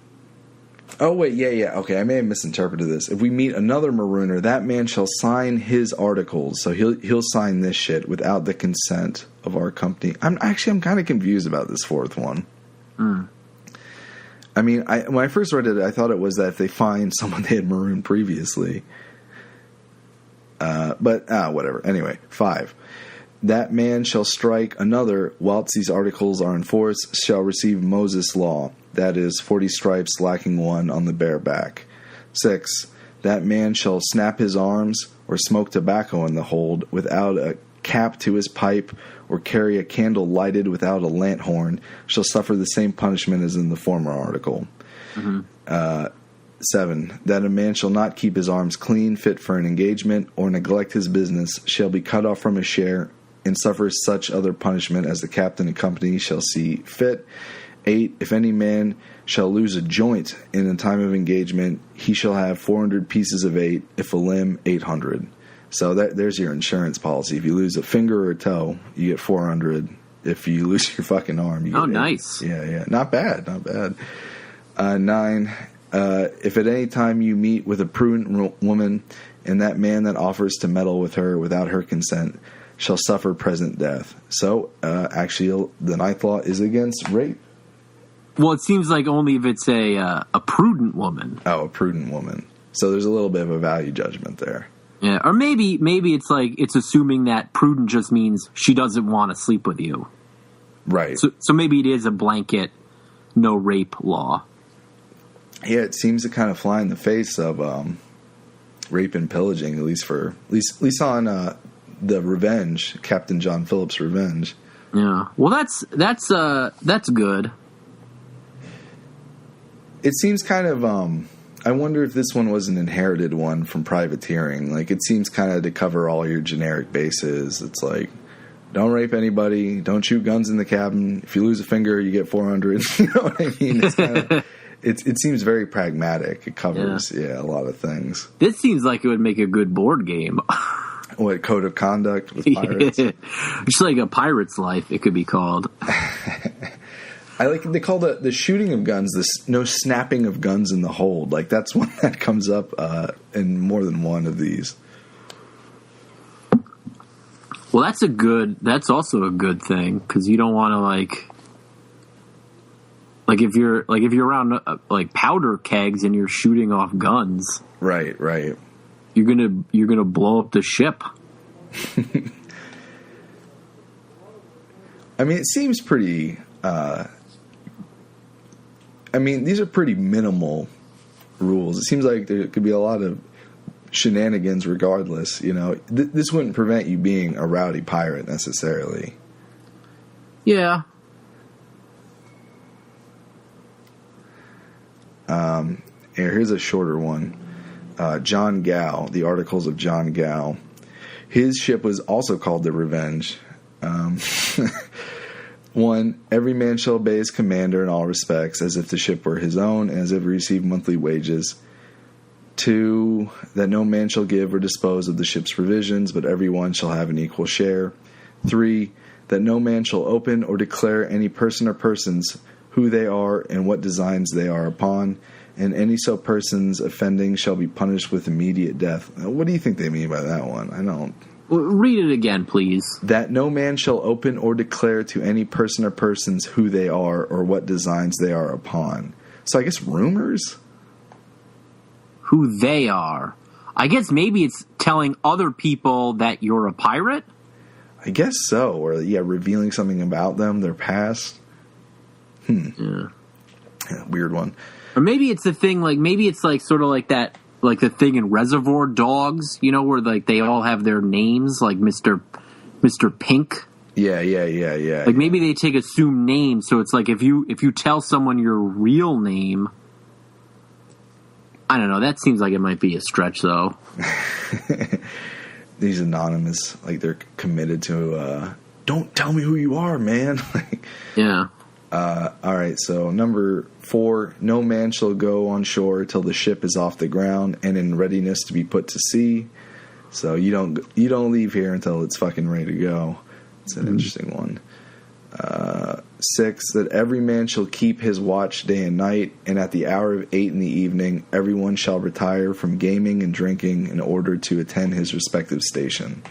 Oh, wait, yeah. Okay, I may have misinterpreted this. If we meet another marooner, that man shall sign his articles. So he'll sign this shit without the consent of our company. I'm kind of confused about this fourth one. I mean, when I first read it, I thought it was that if they find someone they had marooned previously. But whatever. Anyway, 5. That man shall strike another whilst these articles are in force shall receive Moses' law. That is 40 stripes lacking 1 on the bare back. 6. That man shall snap his arms or smoke tobacco in the hold without a cap to his pipe or carry a candle lighted without a lanthorn shall suffer the same punishment as in the former article. 7. That a man shall not keep his arms clean, fit for an engagement, or neglect his business shall be cut off from his share and suffer such other punishment as the captain and company shall see fit. 8. If any man shall lose a joint in a time of engagement, he shall have 400 pieces of 8. If a limb, 800. So there's your insurance policy. If you lose a finger or a toe, you get 400. If you lose your fucking arm, you get 8. Nice. Yeah. Not bad. 9. If at any time you meet with a prudent woman, and that man that offers to meddle with her without her consent shall suffer present death. So, actually, the 9th law is against rape. Well, it seems like only if it's a prudent woman. Oh, a prudent woman. So there's a little bit of a value judgment there. Yeah, or maybe it's like it's assuming that prudent just means she doesn't want to sleep with you. Right. So maybe it is a blanket no rape law. Yeah, it seems to kind of fly in the face of rape and pillaging, at least on the Revenge, Captain John Phillips' Revenge. Yeah. Well, that's good. It seems kind of, I wonder if this one was an inherited one from privateering. Like, it seems kind of to cover all your generic bases. It's like, don't rape anybody, don't shoot guns in the cabin. If you lose a finger, you get 400. You know what I mean? It's kind of, it seems very pragmatic. It covers, a lot of things. This seems like it would make a good board game. What, Code of Conduct with pirates? Just like a pirate's life, it could be called. I like they call the shooting of guns no snapping of guns in the hold. Like, that's one that comes up in more than one of these. Well, that's also a good thing, because you don't want to like if you're around like powder kegs and you're shooting off guns. Right. You're gonna blow up the ship. I mean, it seems pretty. These are pretty minimal rules. It seems like there could be a lot of shenanigans regardless. You know, this wouldn't prevent you being a rowdy pirate necessarily. Yeah. Here's a shorter one. John Gow, the Articles of John Gow. His ship was also called the Revenge. 1. Every man shall obey his commander in all respects, as if the ship were his own, and as if he received monthly wages. 2. That no man shall give or dispose of the ship's provisions, but every one shall have an equal share. 3. That no man shall open or declare any person or persons who they are and what designs they are upon, and any so persons offending shall be punished with immediate death. Now, what do you think they mean by that one? I don't... Read it again, please. That no man shall open or declare to any person or persons who they are or what designs they are upon. So I guess rumors? Who they are. I guess maybe it's telling other people that you're a pirate? I guess so. Or, revealing something about them, their past. Yeah, weird one. Or maybe it's the thing, like, maybe it's like sort of like that, like the thing in Reservoir Dogs, you know, where like they all have their names, like Mr. Pink. Yeah. Like maybe they take assumed names, so it's like if you tell someone your real name, I don't know. That seems like it might be a stretch, though. These anonymous, like they're committed to. Don't tell me who you are, man. Yeah. All right, so number 4, no man shall go on shore till the ship is off the ground and in readiness to be put to sea. So you don't leave here until it's fucking ready to go. It's an interesting one. 6, that every man shall keep his watch day and night, and at the hour of 8 in the evening, everyone shall retire from gaming and drinking in order to attend his respective station.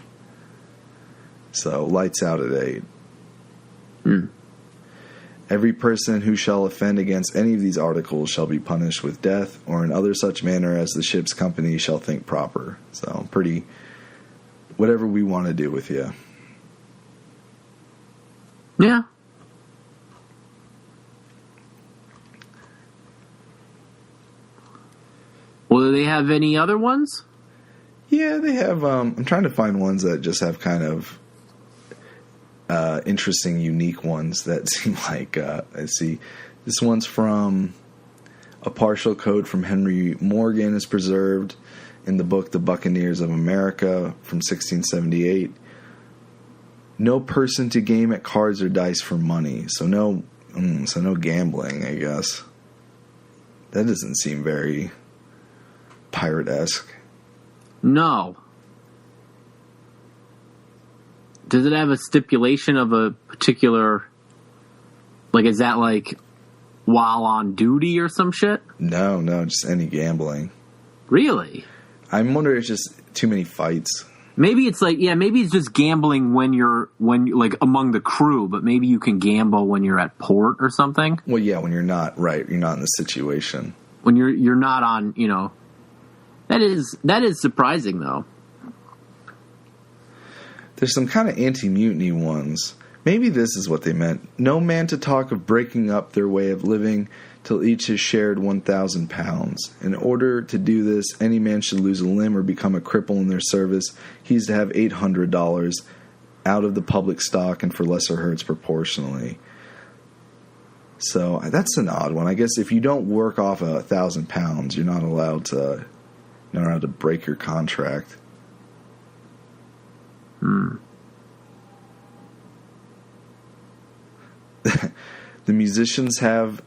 So lights out at 8. Every person who shall offend against any of these articles shall be punished with death, or in other such manner as the ship's company shall think proper. So, pretty, whatever we want to do with you. Yeah. Well, do they have any other ones? Yeah, they have, I'm trying to find ones that just have kind of interesting, unique ones that seem like, let's see, this one's from a partial code from Henry Morgan is preserved in the book The Buccaneers of America from 1678. No person to game at cards or dice for money. So no gambling, I guess. That doesn't seem very pirate-esque. No. Does it have a stipulation of a particular, like, is that like while on duty or some shit? No, just any gambling. Really? I'm wondering if it's just too many fights. Maybe it's like, maybe it's just gambling when you're like among the crew, but maybe you can gamble when you're at port or something. Well, yeah, when you're not, right, you're not in the situation. When you're not on, that is surprising though. There's some kind of anti-mutiny ones. Maybe this is what they meant. No man to talk of breaking up their way of living till each has shared 1,000 pounds. In order to do this, any man should lose a limb or become a cripple in their service. He's to have $800 out of the public stock and for lesser hurts proportionally. So that's an odd one. I guess if you don't work off 1,000 pounds, you're not allowed to break your contract. The musicians have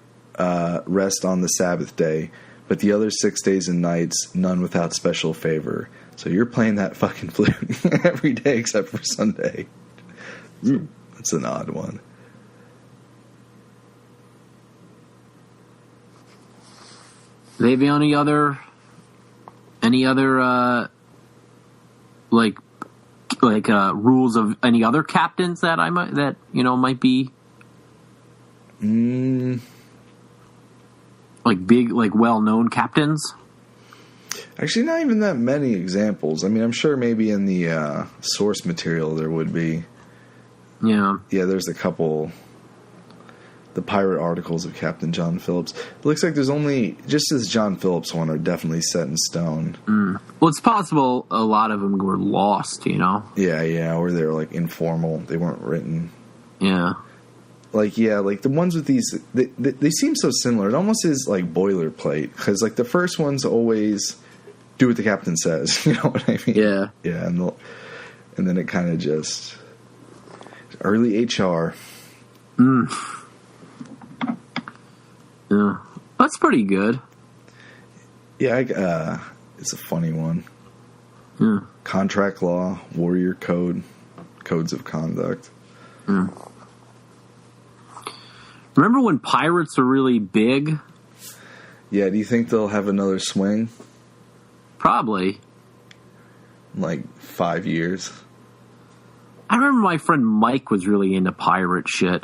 rest on the Sabbath day, but the other 6 days and nights, none without special favor. So you're playing that fucking flute every day except for Sunday. So that's an odd one. Do they have any other rules of any other captains that might be like big, like well-known captains? Actually, not even that many examples. I mean, I'm sure maybe in the source material there would be. Yeah, there's a couple. The pirate articles of Captain John Phillips. It looks like there's only just this John Phillips one are definitely set in stone. Well, it's possible a lot of them were lost. Yeah, or they were like informal. They weren't written. Yeah. Like the ones with these, they seem so similar. It almost is like boilerplate because like the first one's always do what the captain says. You know what I mean? Yeah. Yeah, and then it kind of just early HR. Yeah, that's pretty good. Yeah, it's a funny one. Yeah. Contract law, warrior code, codes of conduct. Remember when pirates were really big? Yeah, do you think they'll have another swing? Probably. Like 5 years. I remember my friend Mike was really into pirate shit.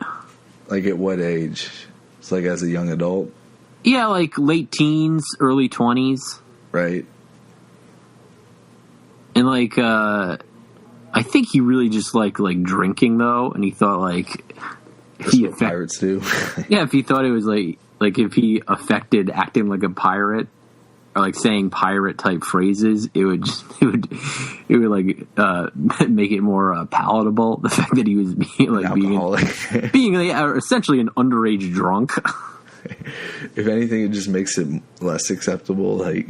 Like at what age? It's like as a young adult? Yeah, like late teens, early 20s. Right. And like, I think he really just liked like drinking though, and he thought like that's what pirates do. Yeah, if he thought it was like if he affected acting like a pirate or like saying pirate type phrases, it would like make it more palatable. The fact that he was being essentially an underage drunk. If anything, it just makes it less acceptable. Like,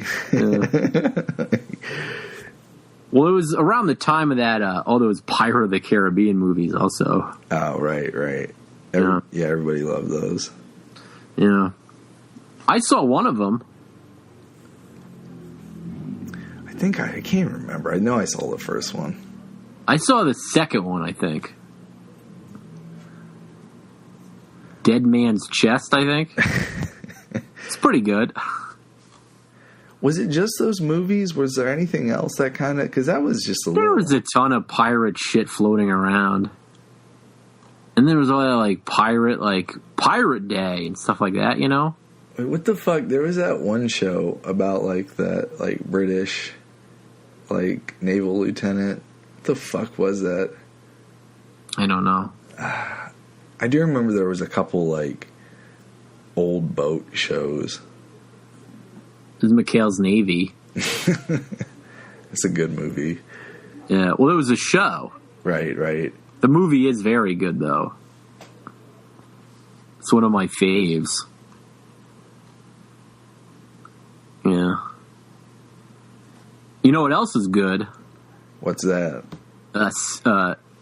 well, it was around the time of that all those Pirate of the Caribbean movies, also. Oh, right. Everybody loved those. Yeah, I saw one of them. I can't remember. I know I saw the first one. I saw the second one, I think. Dead Man's Chest, I think. It's pretty good. Was it just those movies? Was there anything else that kind of... Because that was just There was a ton of pirate shit floating around. And there was all that, like, Pirate Day and stuff like that, you know? Wait, what the fuck? There was that one show about, like, that, like, British... like naval lieutenant. What the fuck was that? I don't know. I do remember there was a couple like old boat shows. It was McHale's Navy. It's a good movie. Yeah, well, it was a show. Right. The movie is very good, though. It's one of my faves. Yeah. You know what else is good? What's that?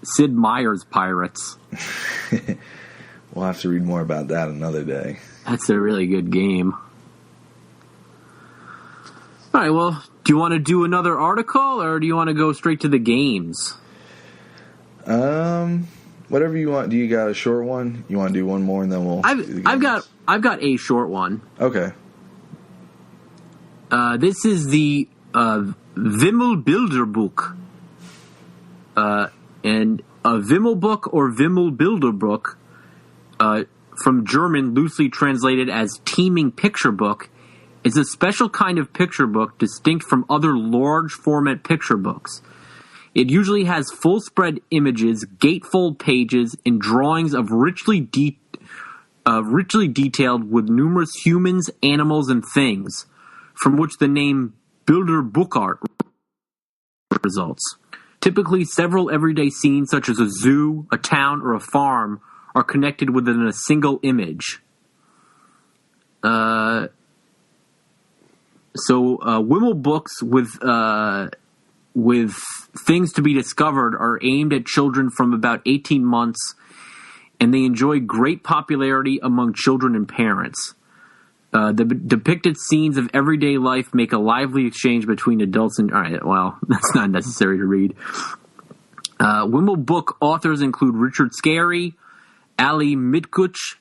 Sid Meier's Pirates. We'll have to read more about that another day. That's a really good game. All right, well, do you want to do another article, or do you want to go straight to the games? Whatever you want. Do you got a short one? You want to do one more, and then we'll... I've got a short one. Okay. This is the Wimmelbilderbuch. And a Wimmelbuch or Wimmelbilderbuch, from German loosely translated as teeming picture book, is a special kind of picture book distinct from other large format picture books. It usually has full spread images, gatefold pages, and drawings of richly detailed with numerous humans, animals, and things, from which the name Bilderbuch art results. Typically, several everyday scenes, such as a zoo, a town, or a farm, are connected within a single image. Wimmel books with things to be discovered are aimed at children from about 18 months, and they enjoy great popularity among children and parents. The depicted scenes of everyday life make a lively exchange between adults and... All right, well, that's not necessary to read. Wimmel book authors include Richard Scarry, Ali Mitkuch,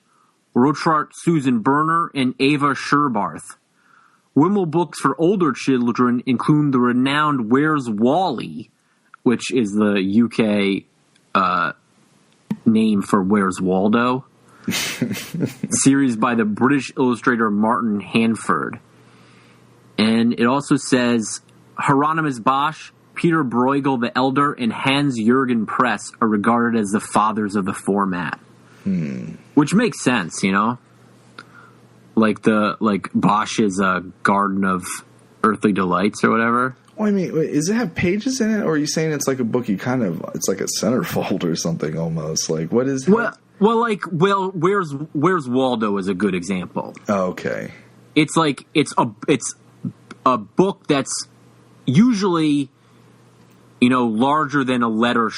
Rochart Susan Berner, and Ava Sherbarth. Wimmel books for older children include the renowned Where's Wally, which is the UK name for Where's Waldo, series by the British illustrator Martin Handford. And it also says Hieronymus Bosch, Peter Bruegel the Elder, and Hans-Jürgen Press are regarded as the fathers of the format. Which makes sense, you know? Like Bosch's Garden of Earthly Delights or whatever. Well, I mean, wait, does it have pages in it, or are you saying it's like a book it's like a centerfold or something almost? Like, what is it? Where's Waldo is a good example. Oh, okay. It's like it's a book that's usually, you know, larger than a letter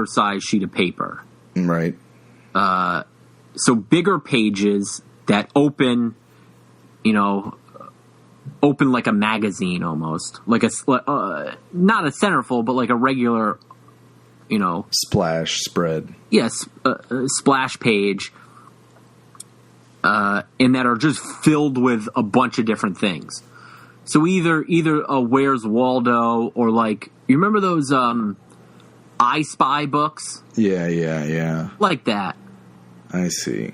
size sheet of paper. Right. So bigger pages that open like a magazine almost, like not a centerfold, but like a regular, you know, splash spread. Yes, splash page, and that are just filled with a bunch of different things. So either a Where's Waldo, or like, you remember those I Spy books? Yeah. Like that. I see.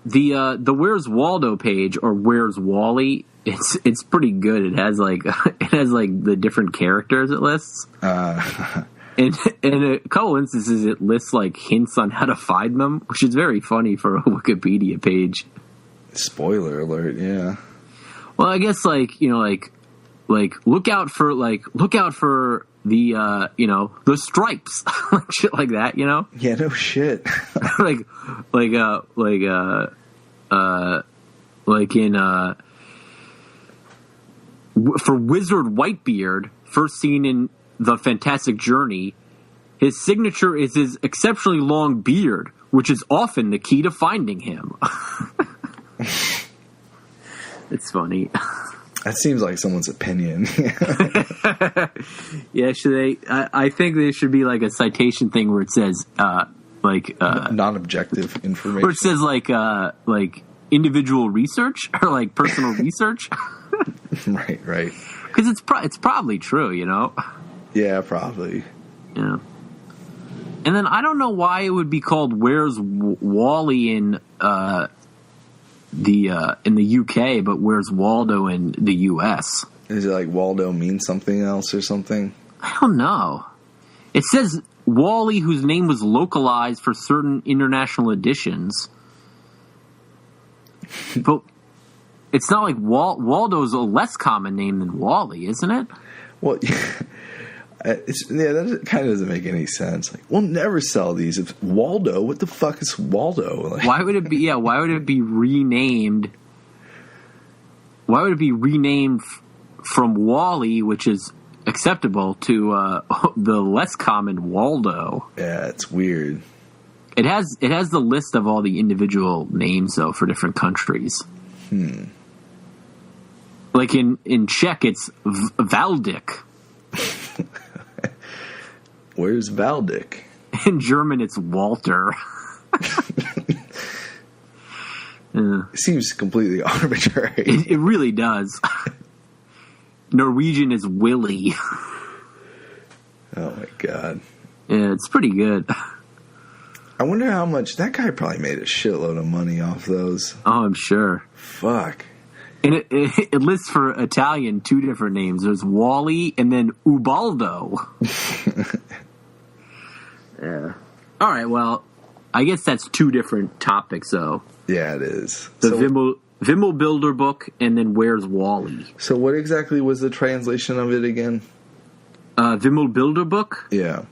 The Where's Waldo page, or Where's Wally, it's pretty good. It has like the different characters it lists. And in a couple instances it lists like hints on how to find them, which is very funny for a Wikipedia page. Spoiler alert, yeah. Well, I guess like, you know, like look out for the the stripes, shit like that, you know? Yeah, no shit. like in for Wizard Whitebeard, first seen in The Fantastic Journey, his signature is his exceptionally long beard, which is often the key to finding him. It's funny. That seems like someone's opinion. Yeah, I think there should be like a citation thing where it says non-objective information. Where it says like individual research or like personal research. Right. Because it's probably true, you know. Yeah, probably. Yeah. And then I don't know why it would be called Where's Wally in the UK, but Where's Waldo in the US? Is it like Waldo means something else or something? I don't know. It says Wally, whose name was localized for certain international editions. But it's not like Waldo's a less common name than Wally, isn't it? Well, that kind of doesn't make any sense. Like, we'll never sell these. If Waldo, what the fuck is Waldo? Like, why would it be? Yeah, why would it be renamed? Why would it be renamed from Wally, which is acceptable, to the less common Waldo? Yeah, it's weird. It has the list of all the individual names though for different countries. Like in Czech, it's Valdik. Where's Valdik? In German, it's Walter. It seems completely arbitrary. It really does. Norwegian is Willy. Oh my god. Yeah, it's pretty good. I wonder how much... That guy probably made a shitload of money off those. Oh, I'm sure. Fuck. And it lists for Italian 2 different names. There's Wally and then Ubaldo. Yeah. All right, well, I guess that's two different topics, though. Yeah, it is. The Wimmelbilderbuch and then Where's Wally? So what exactly was the translation of it again? Wimmelbilderbuch? Yeah.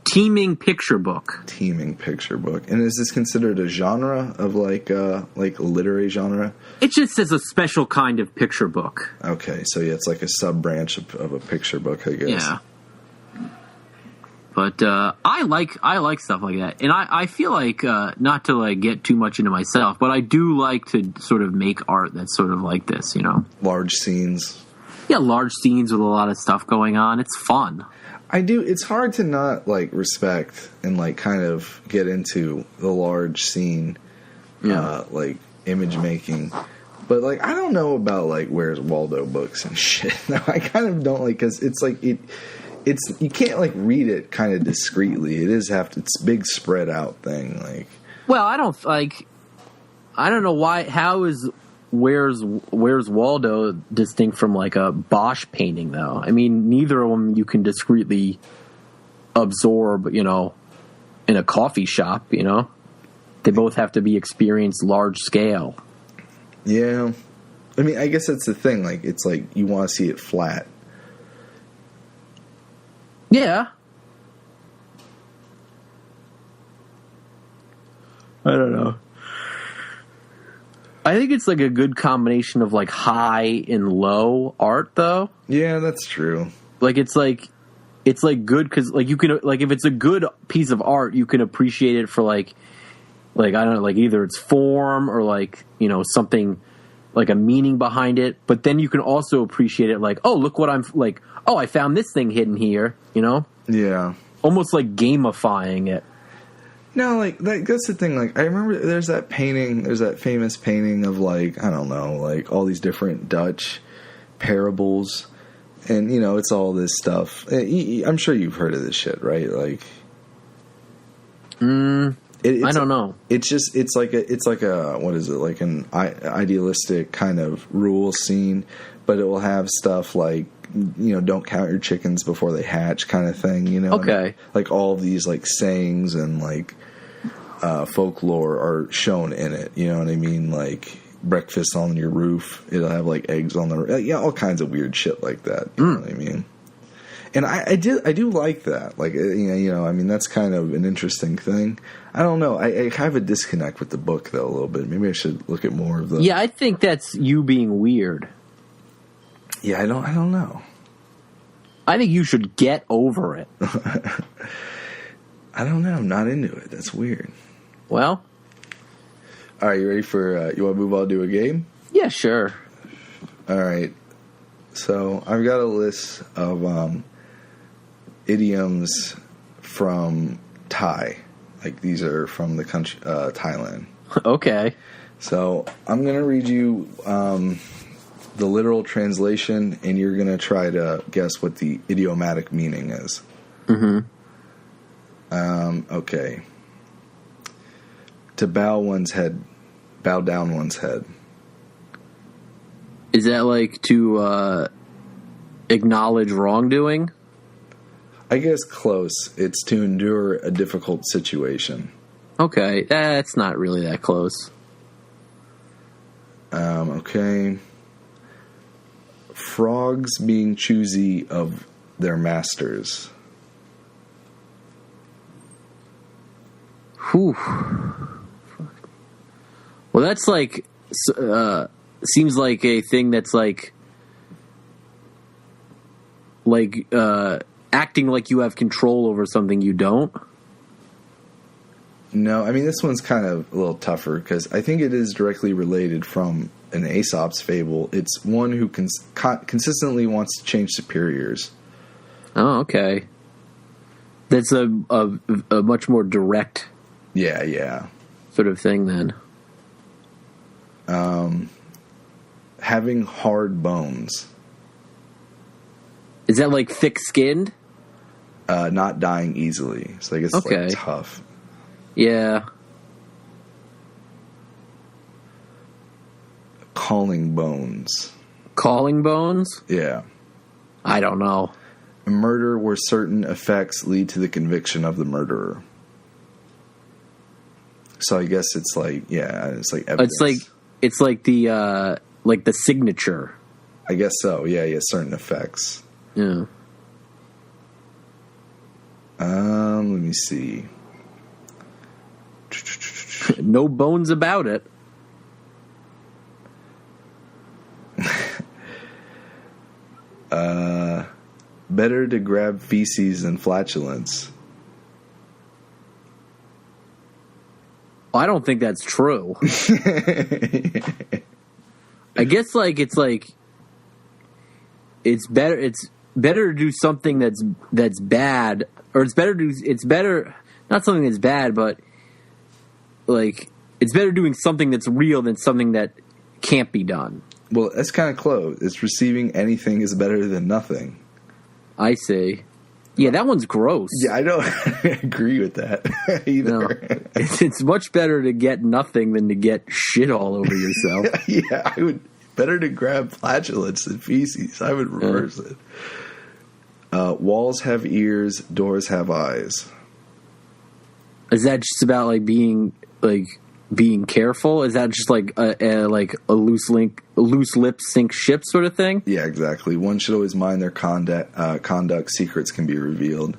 Teeming picture book. Teeming picture book. And is this considered a genre of like a literary genre? It just says a special kind of picture book. Okay, so yeah, it's like a sub-branch of a picture book, I guess. Yeah. But I like stuff like that. And I feel like, not to like get too much into myself, but I do like to sort of make art that's sort of like this, you know? Large scenes. Yeah, large scenes with a lot of stuff going on. It's fun. I do. It's hard to not like respect and like kind of get into the large scene, like image making. But like I don't know about like Where's Waldo books and shit. No, I kind of don't like because it's like it's you can't like read it kind of discreetly. It's a big spread out thing. Like, well, I don't know why. How is Where's Waldo distinct from like a Bosch painting, though? I mean, neither of them you can discreetly absorb, you know, in a coffee shop, you know? They both have to be experienced large scale. Yeah. I mean, I guess that's the thing. Like, it's like you want to see it flat. Yeah. I don't know. I think it's like a good combination of like high and low art, though. Yeah, that's true. Like it's like good because like you can like if it's a good piece of art, you can appreciate it for like I don't know, like either its form or like, you know, something like a meaning behind it. But then you can also appreciate it like, oh, look what I'm like. Oh, I found this thing hidden here. You know? Yeah. Almost like gamifying it. No, like that's the thing. Like I remember there's that famous painting of like I don't know, like all these different Dutch parables, and you know it's all this stuff. I'm sure you've heard of this shit, right? Like, I don't know. It's like a what is it? Like an idealistic kind of rule scene, but it will have stuff like, you know, don't count your chickens before they hatch kind of thing, you know? Okay. Like all of these like sayings and like folklore are shown in it, you know what I mean? Like breakfast on your roof, it'll have like eggs on the roof. Yeah, all kinds of weird shit like that, you know what I mean? And I do like that. Like, you know, I mean, that's kind of an interesting thing. I don't know. I have a disconnect with the book, though, a little bit. Maybe I should look at more of the... Yeah, I think that's you being weird. Yeah, I don't know. I think you should get over it. I don't know. I'm not into it. That's weird. Well... All right, you ready for... you want to move on to a game? Yeah, sure. All right. So, I've got a list of idioms from Thai. Like, these are from the country, Thailand. Okay. So, I'm going to read you the literal translation, and you're going to try to guess what the idiomatic meaning is. Mm-hmm. Okay. To bow down one's head. Is that like to acknowledge wrongdoing? I guess close. It's to endure a difficult situation. Okay, that's not really that close. Okay. Frogs being choosy of their masters. Whew. Well, that's like... seems like a thing that's like acting like you have control over something you don't. No, I mean, this one's kind of a little tougher because I think it is directly related from an Aesop's fable. It's one who consistently wants to change superiors. Oh, okay. That's a much more direct Yeah. sort of thing then. Having hard bones. Is that like thick-skinned? Not dying easily. So I guess it's like tough. Yeah. Calling bones. Calling bones? Yeah. I don't know. A murder where certain effects lead to the conviction of the murderer. So I guess it's like, it's like evidence. It's like the signature. I guess so. Yeah, certain effects. Yeah. Let me see. No bones about it. Better to grab feces than flatulence. I don't think that's true. I guess it's better to do something that's bad, or it's better not something that's bad, but like it's better doing something that's real than something that can't be done. Well, that's kind of close. It's receiving anything is better than nothing. I see. Yeah, that one's gross. Yeah, I don't agree with that either. No, it's much better to get nothing than to get shit all over yourself. Yeah, I would better to grab flatulence than feces. I would reverse it. Walls have ears, doors have eyes. Is that just about like being careful? Is that just like a loose lip sink ship sort of thing? Yeah, exactly. One should always mind their conduct. Secrets can be revealed.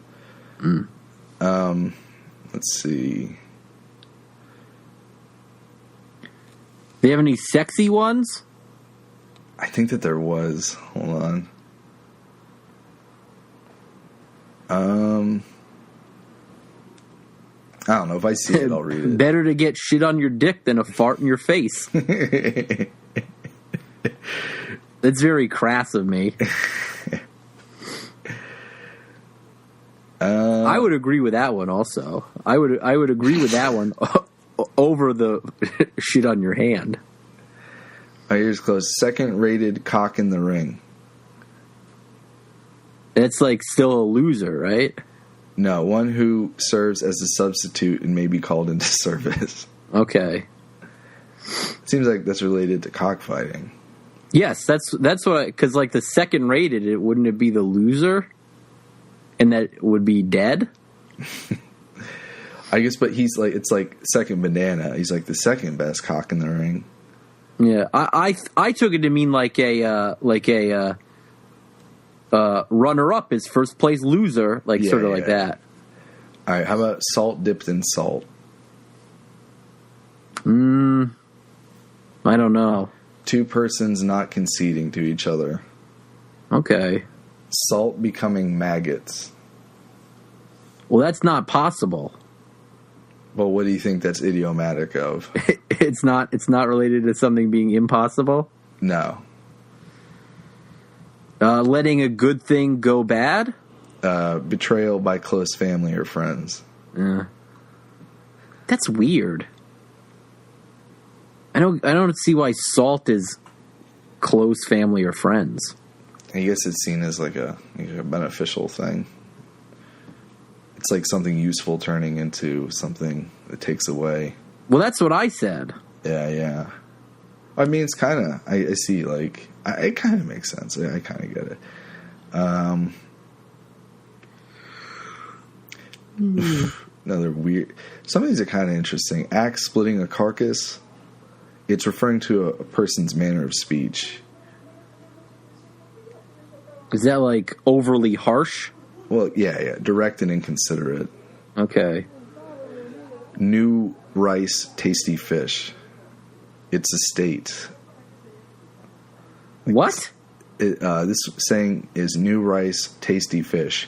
Let's see. Do you have any sexy ones? I think that there was. Hold on. I don't know. If I see it, I'll read it. Better to get shit on your dick than a fart in your face. That's very crass of me. I would agree with that one also. I would agree with that one over the shit on your hand. All right, here's close. Second rated cock in the ring. It's like still a loser, right? No, one who serves as a substitute and may be called into service. Okay. Seems like that's related to cockfighting. Yes, that's what. Because like the second rated, wouldn't it be the loser, and that would be dead? I guess, but he's like it's like second banana. He's like the second best cock in the ring. Yeah, I took it to mean like a runner up is first place loser, like sort of like that. All right, how about salt dipped in salt? I don't know. Two persons not conceding to each other. Okay. Salt becoming maggots. Well, that's not possible. Well, what do you think that's idiomatic of? It's not related to something being impossible? No. Letting a good thing go bad? Betrayal by close family or friends. Yeah. That's weird. I don't see why salt is close family or friends. I guess it's seen as like a beneficial thing. It's like something useful turning into something that takes away. Well, that's what I said. Yeah. I mean, it's kind of... I see, like... it kind of makes sense. I kind of get it. Another weird... Some of these are kind of interesting. Axe splitting a carcass. It's referring to a person's manner of speech. Is that, like, overly harsh? Well, yeah. Direct and inconsiderate. Okay. New rice, tasty fish. It's a state. What? This saying is new rice, tasty fish,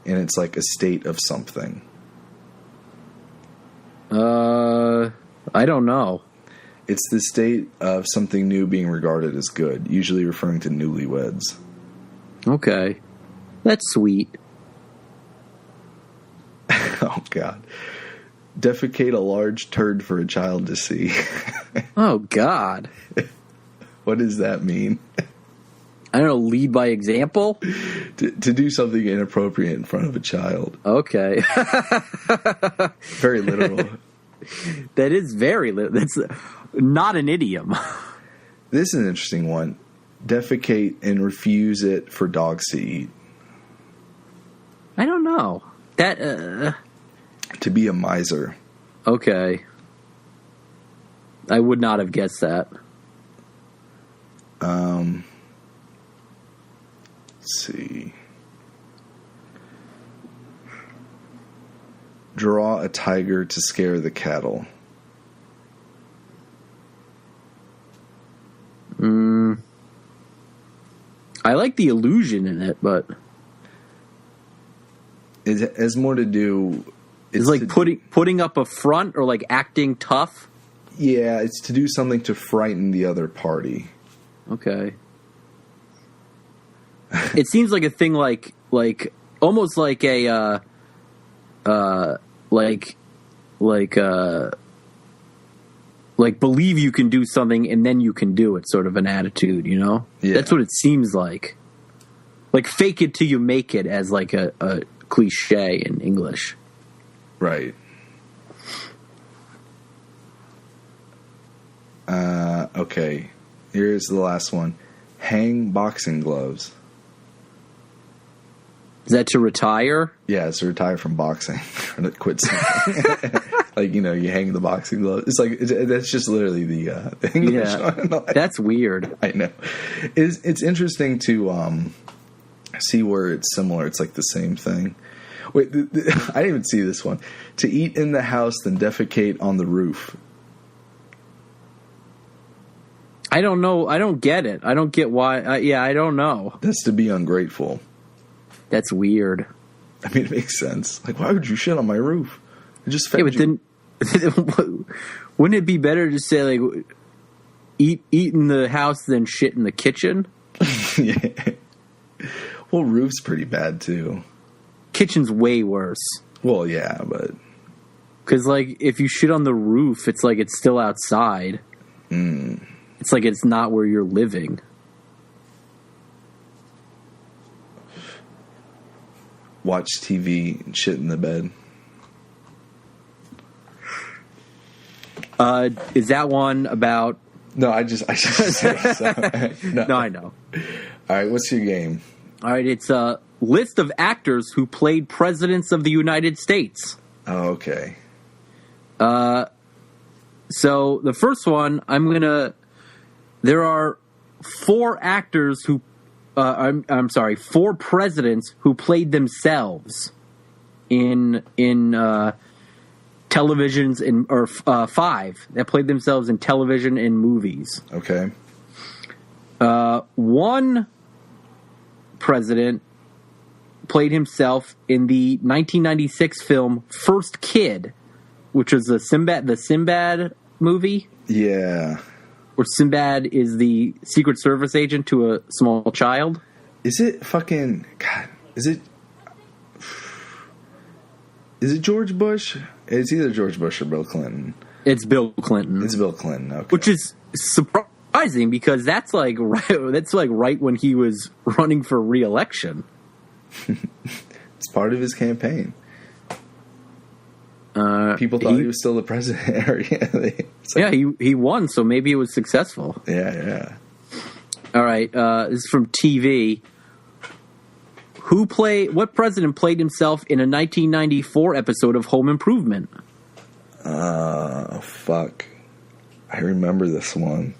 and it's like a state of something. I don't know. It's the state of something new being regarded as good, usually referring to newlyweds. Okay. That's sweet. Oh, God. Defecate a large turd for a child to see. Oh, God. What does that mean? I don't know, lead by example? To do something inappropriate in front of a child. Okay. Very literal. That is very literal. That's not an idiom. This is an interesting one. Defecate and refuse it for dogs to eat. I don't know. That, To be a miser. Okay. I would not have guessed that. Let's see. Draw a tiger to scare the cattle. I like the illusion in it, but It has more to do... it's like putting up a front or like acting tough. Yeah, it's to do something to frighten the other party. Okay. It seems like a thing like almost like a like believe you can do something and then you can do it, sort of an attitude, you know? Yeah. That's what it seems like. Like fake it till you make it, as like a cliche in English. Right. Okay. Here's the last one. Hang boxing gloves. Is that to retire? Yeah, it's to retire from boxing. Or to quit something. Like, you know, you hang the boxing gloves. It's like, that's just literally the English one. That's weird. I know. It's interesting to see where it's similar. It's like the same thing. Wait, I didn't even see this one. To eat in the house, then defecate on the roof. I don't know. I don't get it. I don't get why. I don't know. That's to be ungrateful. That's weird. I mean, it makes sense. Like, why would you shit on my roof? I just fed but you. then wouldn't it be better to say like eat in the house than shit in the kitchen? Yeah. Well, roof's pretty bad too. Kitchen's way worse. Well, yeah, but because like if you shit on the roof, it's like it's still outside. It's like it's not where you're living. Watch TV and shit in the bed. Is that one about? No, I just said so. No, I know. All right, what's your game? All right, it's a list of actors who played presidents of the United States. Oh, okay. So the first one, there are 4 actors who, I'm sorry, 4 presidents who played themselves in televisions or 5 that played themselves in television and movies. Okay. One president played himself in the 1996 film First Kid, which was the Sinbad movie. Yeah. Where Sinbad is the Secret Service agent to a small child. Is it fucking... God, is it George Bush? It's either George Bush or Bill Clinton. It's Bill Clinton. It's Bill Clinton, okay. Which is surprising because that's like right when he was running for re-election. It's part of his campaign. People thought he was still the president. Yeah, he won, so maybe it was successful. Yeah. All right, this is from TV. What president played himself in a 1994 episode of Home Improvement? Fuck. I remember this one.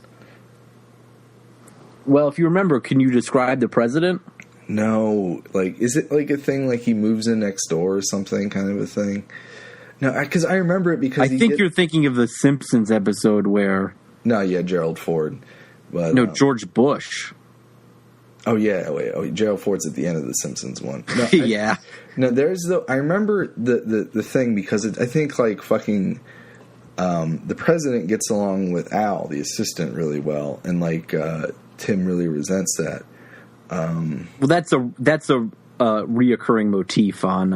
Well, if you remember, can you describe the president? No, like, is it like a thing like he moves in next door or something, kind of a thing? No, because I remember it because I think you're thinking of the Simpsons episode where... No, yeah, Gerald Ford. But, no, George Bush. Oh, yeah, wait, Gerald Ford's at the end of the Simpsons one. No, yeah. No, I remember the thing because I think, like, fucking... the president gets along with Al, the assistant, really well, and, like, Tim really resents that. Well, that's a reoccurring motif on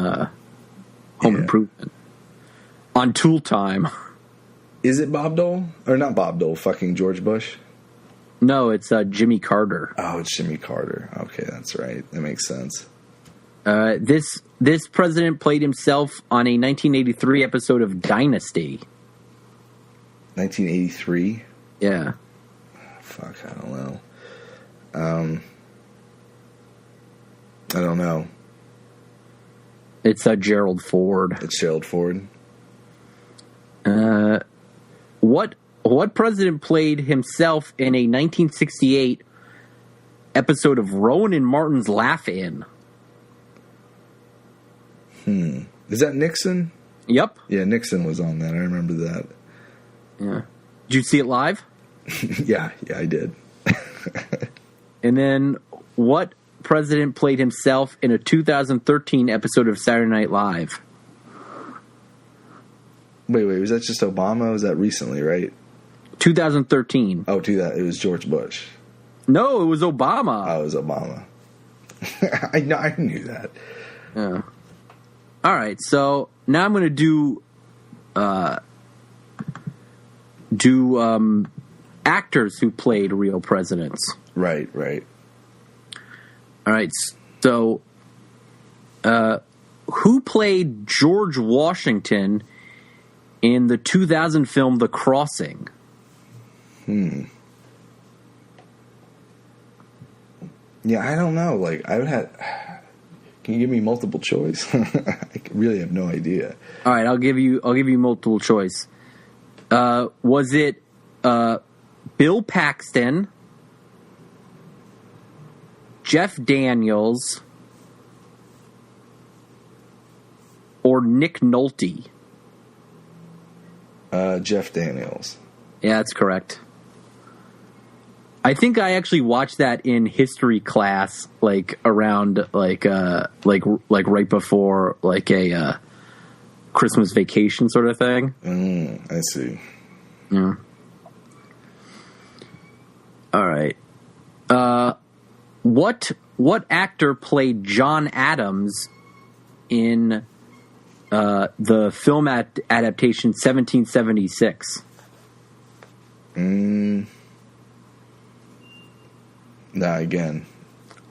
Home Improvement. On Tool Time. Is it Bob Dole? Or not Bob Dole, fucking George Bush? No, it's Jimmy Carter. Oh, it's Jimmy Carter. Okay, that's right. That makes sense. This president played himself on a 1983 episode of Dynasty. 1983? Yeah. Fuck, I don't know. I don't know. It's Gerald Ford. It's Gerald Ford. What president played himself in a 1968 episode of Rowan and Martin's Laugh-In? Is that Nixon? Yep. Yeah, Nixon was on that. I remember that. Yeah. Did you see it live? Yeah, I did. And then, what president played himself in a 2013 episode of Saturday Night Live? Wait, was that just Obama? Or was that recently, right? 2013. Oh, it was George Bush. No, it was Obama. Oh, it was Obama. I knew that. Yeah. All right, so now I'm going to do actors who played real presidents. Right. All right, so who played George Washington in the 2000 film The Crossing? Yeah, I don't know. Like, I would have. Can you give me multiple choice? I really have no idea. All right, I'll give you multiple choice. Was it Bill Paxton, Jeff Daniels, or Nick Nolte? Jeff Daniels. Yeah, that's correct. I think I actually watched that in history class, like around like right before like a Christmas vacation sort of thing. I see. Yeah. All right. What actor played John Adams in the film adaptation 1776? Nah, again.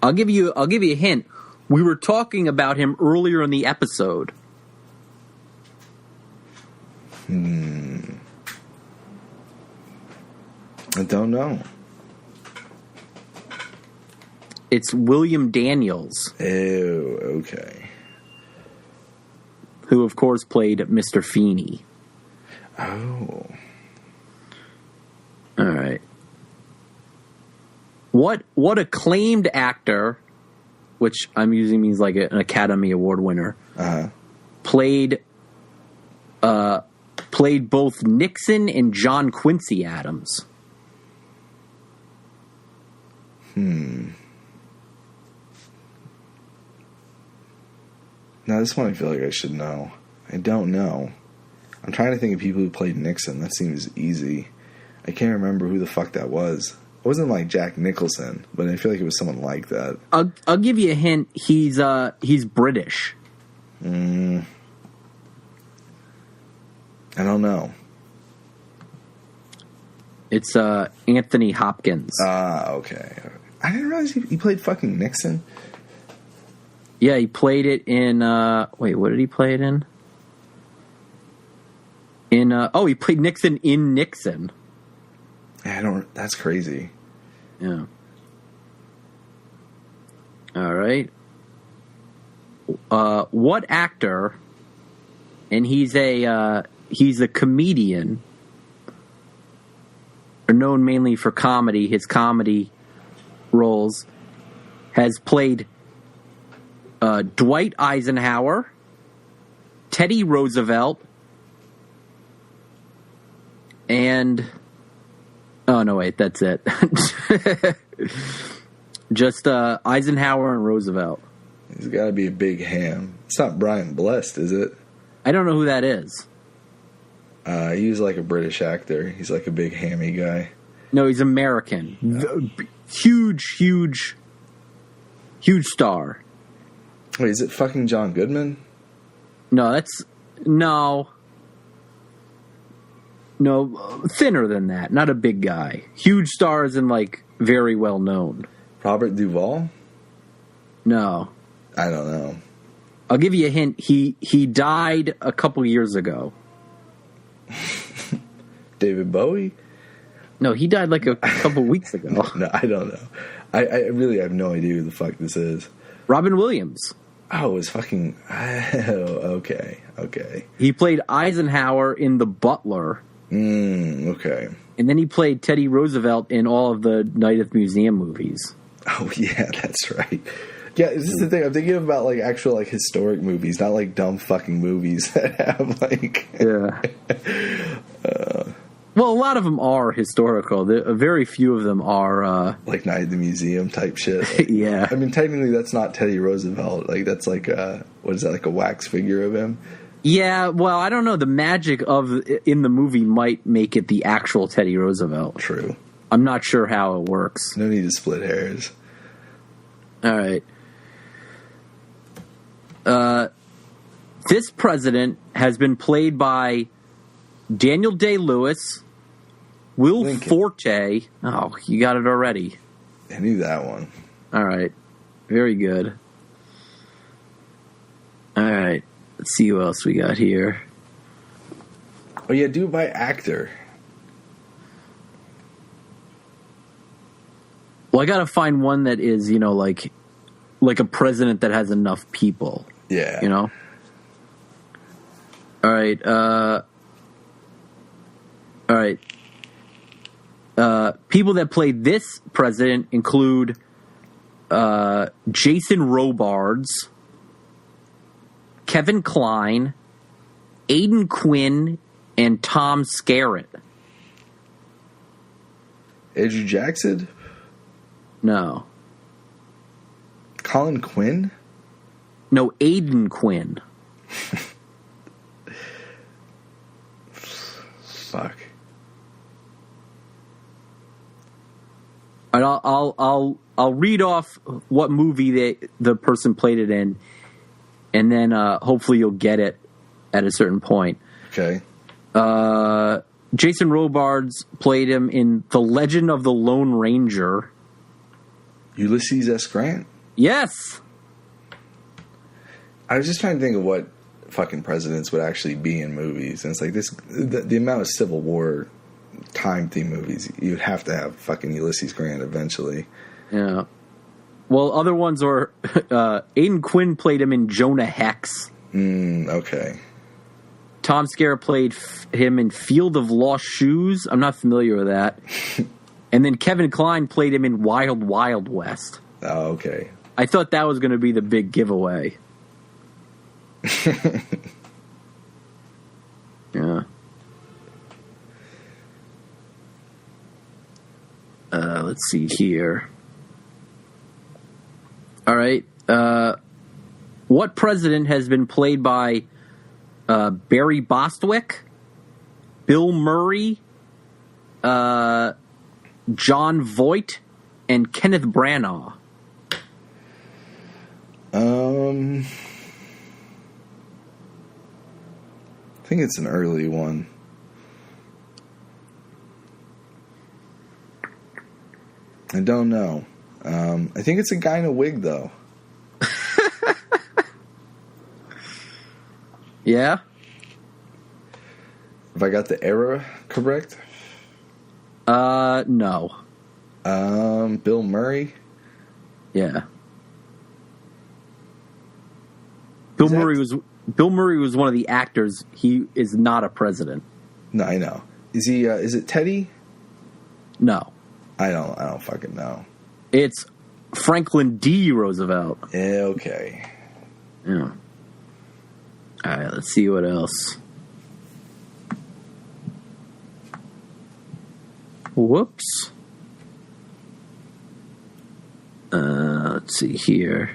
I'll give you a hint. We were talking about him earlier in the episode. I don't know. It's William Daniels. Oh, okay. Who, of course, played Mr. Feeney. Oh. All right. What acclaimed actor, which I'm using means like an Academy Award winner, played both Nixon and John Quincy Adams? Now, this one I feel like I should know. I don't know. I'm trying to think of people who played Nixon. That seems easy. I can't remember who the fuck that was. It wasn't like Jack Nicholson, but I feel like it was someone like that. I'll give you a hint. He's British. I don't know. It's Anthony Hopkins. Okay. I didn't realize he played fucking Nixon. Yeah, he played it in. Wait, what did he play it in? He played Nixon in Nixon. That's crazy. Yeah. All right. What actor? And he's a comedian, known mainly for comedy. His comedy roles has played Dwight Eisenhower, Teddy Roosevelt, and oh no, wait, that's it. Just Eisenhower and Roosevelt. He's got to be a big ham. It's not Brian Blessed, is it? I don't know who that is. He was like a British actor. He's like a big hammy guy. No, he's American. Huge star. Wait, is it fucking John Goodman? No, thinner than that. Not a big guy. Huge stars and like very well known. Robert Duvall? No. I don't know. I'll give you a hint. He died a couple years ago. David Bowie? No, he died like a couple weeks ago. No, I don't know. I really have no idea who the fuck this is. Robin Williams. Oh, it was fucking... Oh, okay. He played Eisenhower in The Butler. Okay. And then he played Teddy Roosevelt in all of the Night at the Museum movies. Oh, yeah, that's right. Yeah, this is the thing. I'm thinking about, like, actual, like, historic movies, not, like, dumb fucking movies that have, like... Yeah. Well, a lot of them are historical. Very few of them are... like Night at the Museum type shit. Like, yeah. I mean, technically, that's not Teddy Roosevelt. Like, that's like what is that, like a wax figure of him? Yeah, well, I don't know. The magic in the movie might make it the actual Teddy Roosevelt. True. I'm not sure how it works. No need to split hairs. All right. This president has been played by Daniel Day-Lewis, Will Lincoln. Forte. Oh, you got it already. I knew that one. All right. Very good. All right. Let's see who else we got here. Oh, yeah, do it by actor. Well, I got to find one that is, like a president that has enough people. Yeah. All right. People that played this president include Jason Robards, Kevin Kline, Aidan Quinn, and Tom Skerritt. Andrew Jackson? No. Colin Quinn? No, Aidan Quinn. Fuck. And I'll read off what movie the person played it in, and then hopefully you'll get it at a certain point. Okay. Jason Robards played him in The Legend of the Lone Ranger. Ulysses S. Grant? Yes. I was just trying to think of what fucking presidents would actually be in movies. And it's like this, the amount of Civil War time theme movies, you'd have to have fucking Ulysses Grant eventually. Yeah. Well, other ones are, Aidan Quinn played him in Jonah Hex. Okay. Tom Skerritt played him in Field of Lost Shoes. I'm not familiar with that. And then Kevin Kline played him in Wild Wild West. Oh, okay. I thought that was going to be the big giveaway. Yeah. Let's see here. All right. What president has been played by Barry Bostwick, Bill Murray, John Voight, and Kenneth Branagh? I think it's an early one. I don't know. I think it's a guy in a wig, though. Yeah? Have I got the era correct? No. Bill Murray? Yeah. Bill Murray was one of the actors. He is not a president. No, I know. Is he? Is it Teddy? No. I don't fucking know. It's Franklin D. Roosevelt. Yeah, okay. Yeah. All right, let's see what else. Whoops. Let's see here.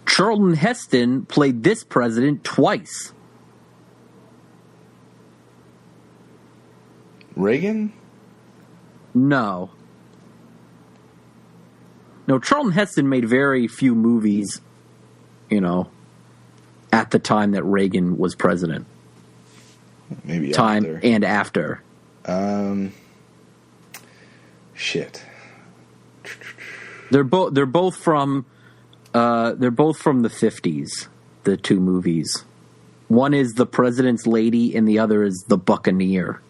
Charlton Heston played this president twice. Reagan? No, Charlton Heston made very few movies, at the time that Reagan was president. Maybe time after. And after. Shit. They're both from the 50s, the two movies. One is The President's Lady and the other is The Buccaneer.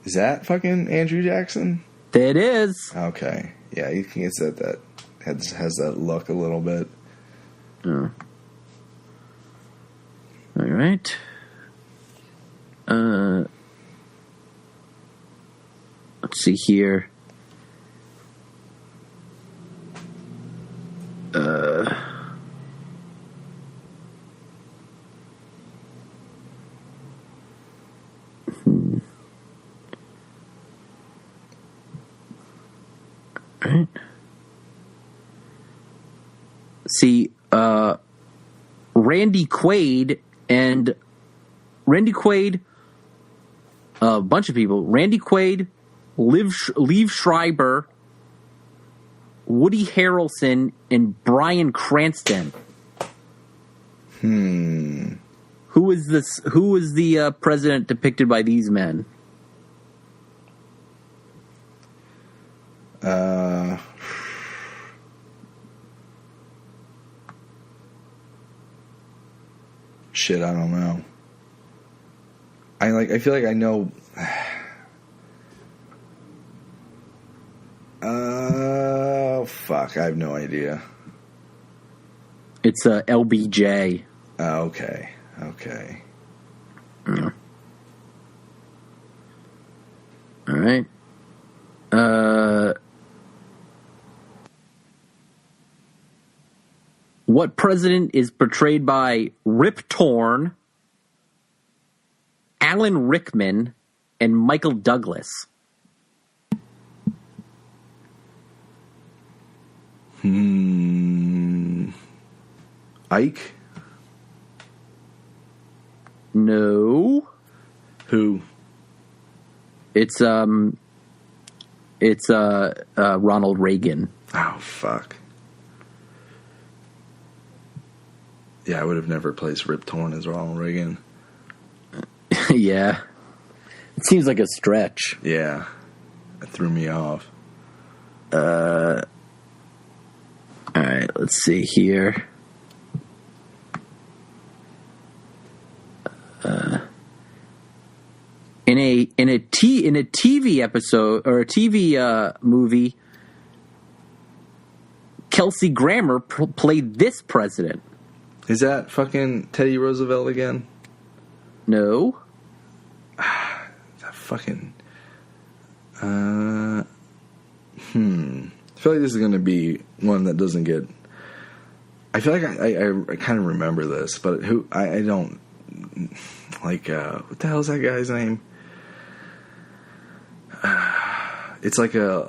Is that fucking Andrew Jackson? It is. Okay. Yeah, he gets that has that look a little bit. Oh. All right. Let's see here. Right. See, Randy Quaid, a bunch of people. Randy Quaid, Liev Schreiber, Woody Harrelson, and Bryan Cranston. Who is this? Who is the president depicted by these men? Shit, I don't know. I feel like I know. Fuck, I have no idea. It's LBJ. Okay. Yeah. All right. What president is portrayed by Rip Torn, Alan Rickman, and Michael Douglas? Ike? No. Who? It's Ronald Reagan. Oh, fuck. Yeah, I would have never placed Rip Torn as Ronald Reagan. Yeah. It seems like a stretch. Yeah. It threw me off. All right, let's see here. In a TV episode or a TV movie, Kelsey Grammer played this president. Is that fucking Teddy Roosevelt again? No. That fucking. I feel like this is going to be one that doesn't get. I feel like I kind of remember this, but who I don't like. What the hell is that guy's name? It's like a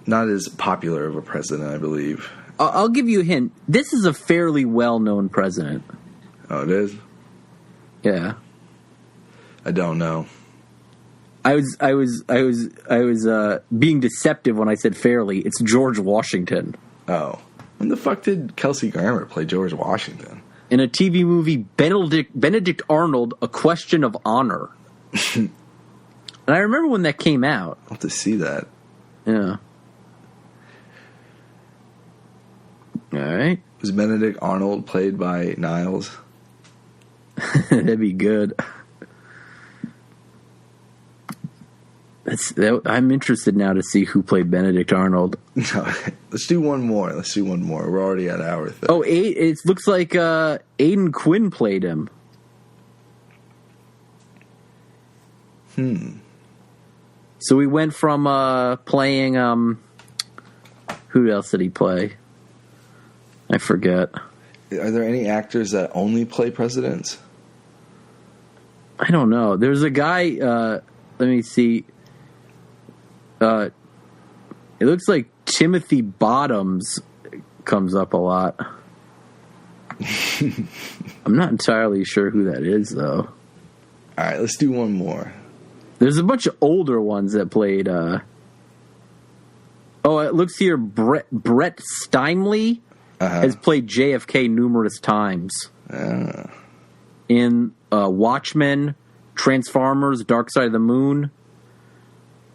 not as popular of a president, I believe. I'll give you a hint. This is a fairly well-known president. Oh, it is? Yeah. I don't know. I was being deceptive when I said fairly. It's George Washington. Oh. When the fuck did Kelsey Grammer play George Washington? In a TV movie, Benedict Arnold, A Question of Honor. And I remember when that came out. I'll have to see that. Yeah. All right. Was Benedict Arnold played by Niles? That'd be good. I'm interested now to see who played Benedict Arnold. No, let's do one more. We're already at hour 30. Oh, it looks like Aidan Quinn played him. So we went from playing. Who else did he play? I forget. Are there any actors that only play presidents? I don't know. There's a guy. Let me see. It looks like Timothy Bottoms comes up a lot. I'm not entirely sure who that is, though. All right, let's do one more. There's a bunch of older ones that played. Oh, it looks here. Brett Steinley has played JFK numerous times. In Watchmen, Transformers, Dark Side of the Moon,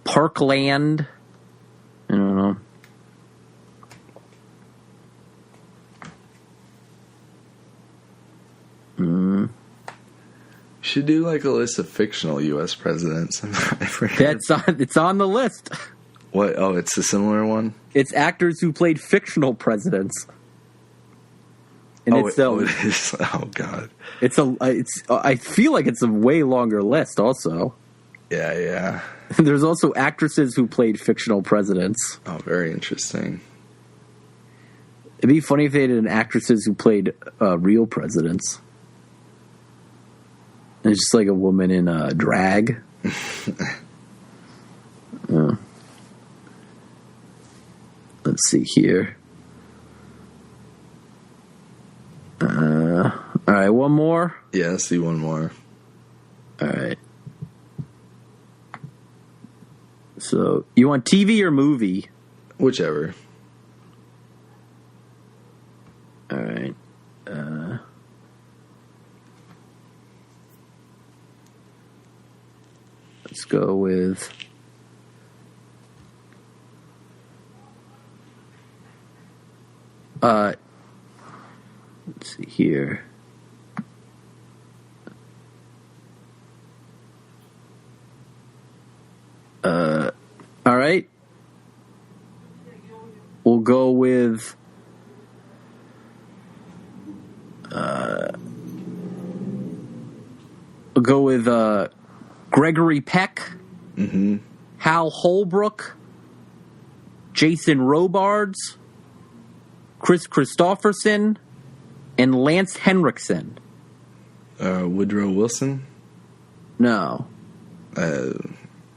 Parkland. I don't know. should do like a list of fictional U.S. presidents. It's on the list. What? Oh, it's a similar one? It's actors who played fictional presidents. And it is. Oh, God. I feel like it's a way longer list also. Yeah. There's also actresses who played fictional presidents. Oh, very interesting. It'd be funny if they had actresses who played real presidents. And it's just like a woman in drag. Let's see here. All right, one more? Yeah, let's see one more. All right. So, you want TV or movie? Whichever. All right. Let's go with... let's see here. All right. We'll go with Gregory Peck, Hal Holbrook, Jason Robards, Chris Christopherson, and Lance Henriksen. Woodrow Wilson? No.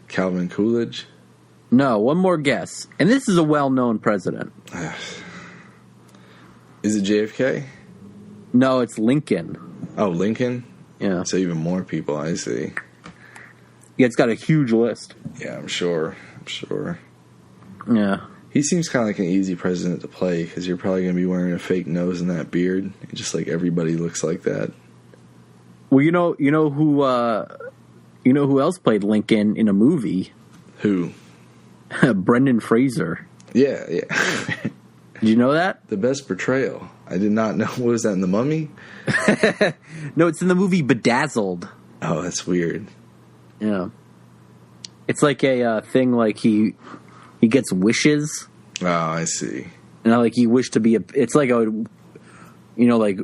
Calvin Coolidge? No, one more guess. And this is a well-known president. Is it JFK? No, it's Lincoln. Oh, Lincoln? Yeah. So even more people, I see. Yeah, it's got a huge list. Yeah, I'm sure. Yeah. He seems kind of like an easy president to play because you're probably going to be wearing a fake nose and that beard. Just like everybody looks like that. Well, you know who else played Lincoln in a movie? Who? Brendan Fraser. Yeah. Did you know that? The best portrayal. I did not know. What was that, in The Mummy? No, it's in the movie Bedazzled. Oh, that's weird. Yeah. It's like a thing like he gets wishes. Oh, I see. And like he wished to be it's like a, like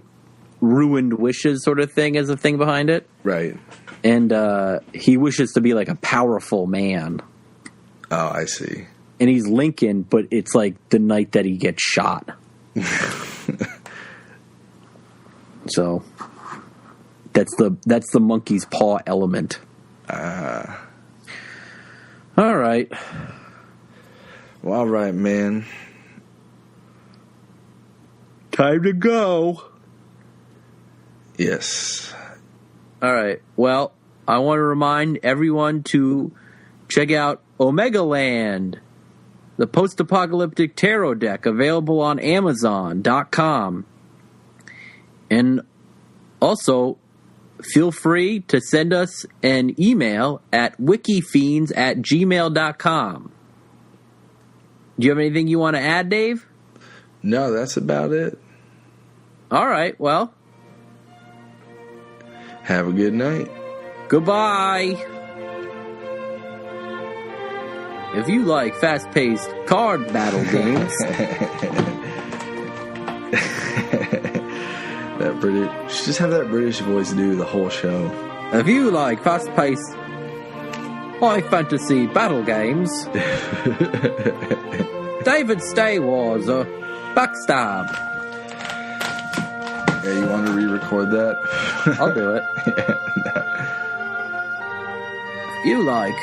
ruined wishes sort of thing as a thing behind it. Right. And he wishes to be like a powerful man. Oh, I see. And he's Lincoln, but it's like the night that he gets shot. So that's the monkey's paw element. All right. Well, all right, man. Time to go. Yes. All right. Well, I want to remind everyone to check out Omega Land, the post-apocalyptic tarot deck available on Amazon.com. And also, feel free to send us an email at wikifiends@gmail.com. Do you have anything you want to add, Dave? No, that's about it. All right, well. Have a good night. Goodbye. If you like fast-paced card battle games... That British... Just have that British voice do the whole show. If you like fast-paced high fantasy battle games... David Stay Wars or Backstab. Yeah, you want to re-record that? I'll do it. You like...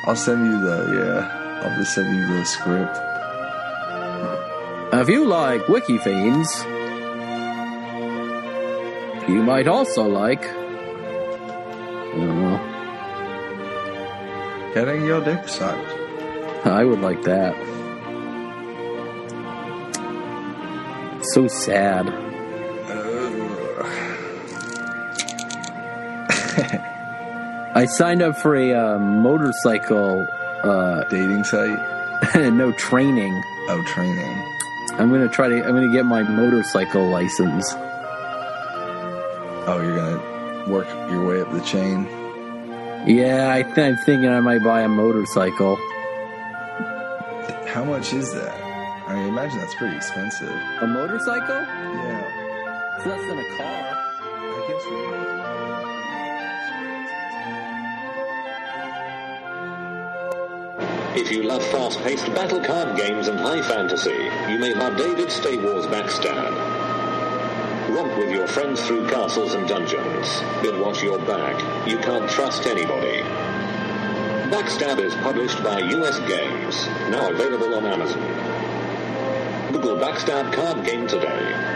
I'll send you I'll just send you the script. If you like Wikifiends, you might also like... I don't know. Getting your dick sucked. I would like that. So sad. I signed up for a motorcycle dating site. No, training. Oh, training. I'm gonna get my motorcycle license. Oh, you're gonna work your way up the chain. Yeah, I'm thinking I might buy a motorcycle. How much is that? I mean, imagine that's pretty expensive. A motorcycle? Yeah. It's less than a car. I guess If you love fast-paced battle card games and high fantasy, you may love David's Stay Wars Backstab. Romp with your friends through castles and dungeons. But watch your back. You can't trust anybody. Backstab is published by US Games. Now available on Amazon. Google Backstab card game today.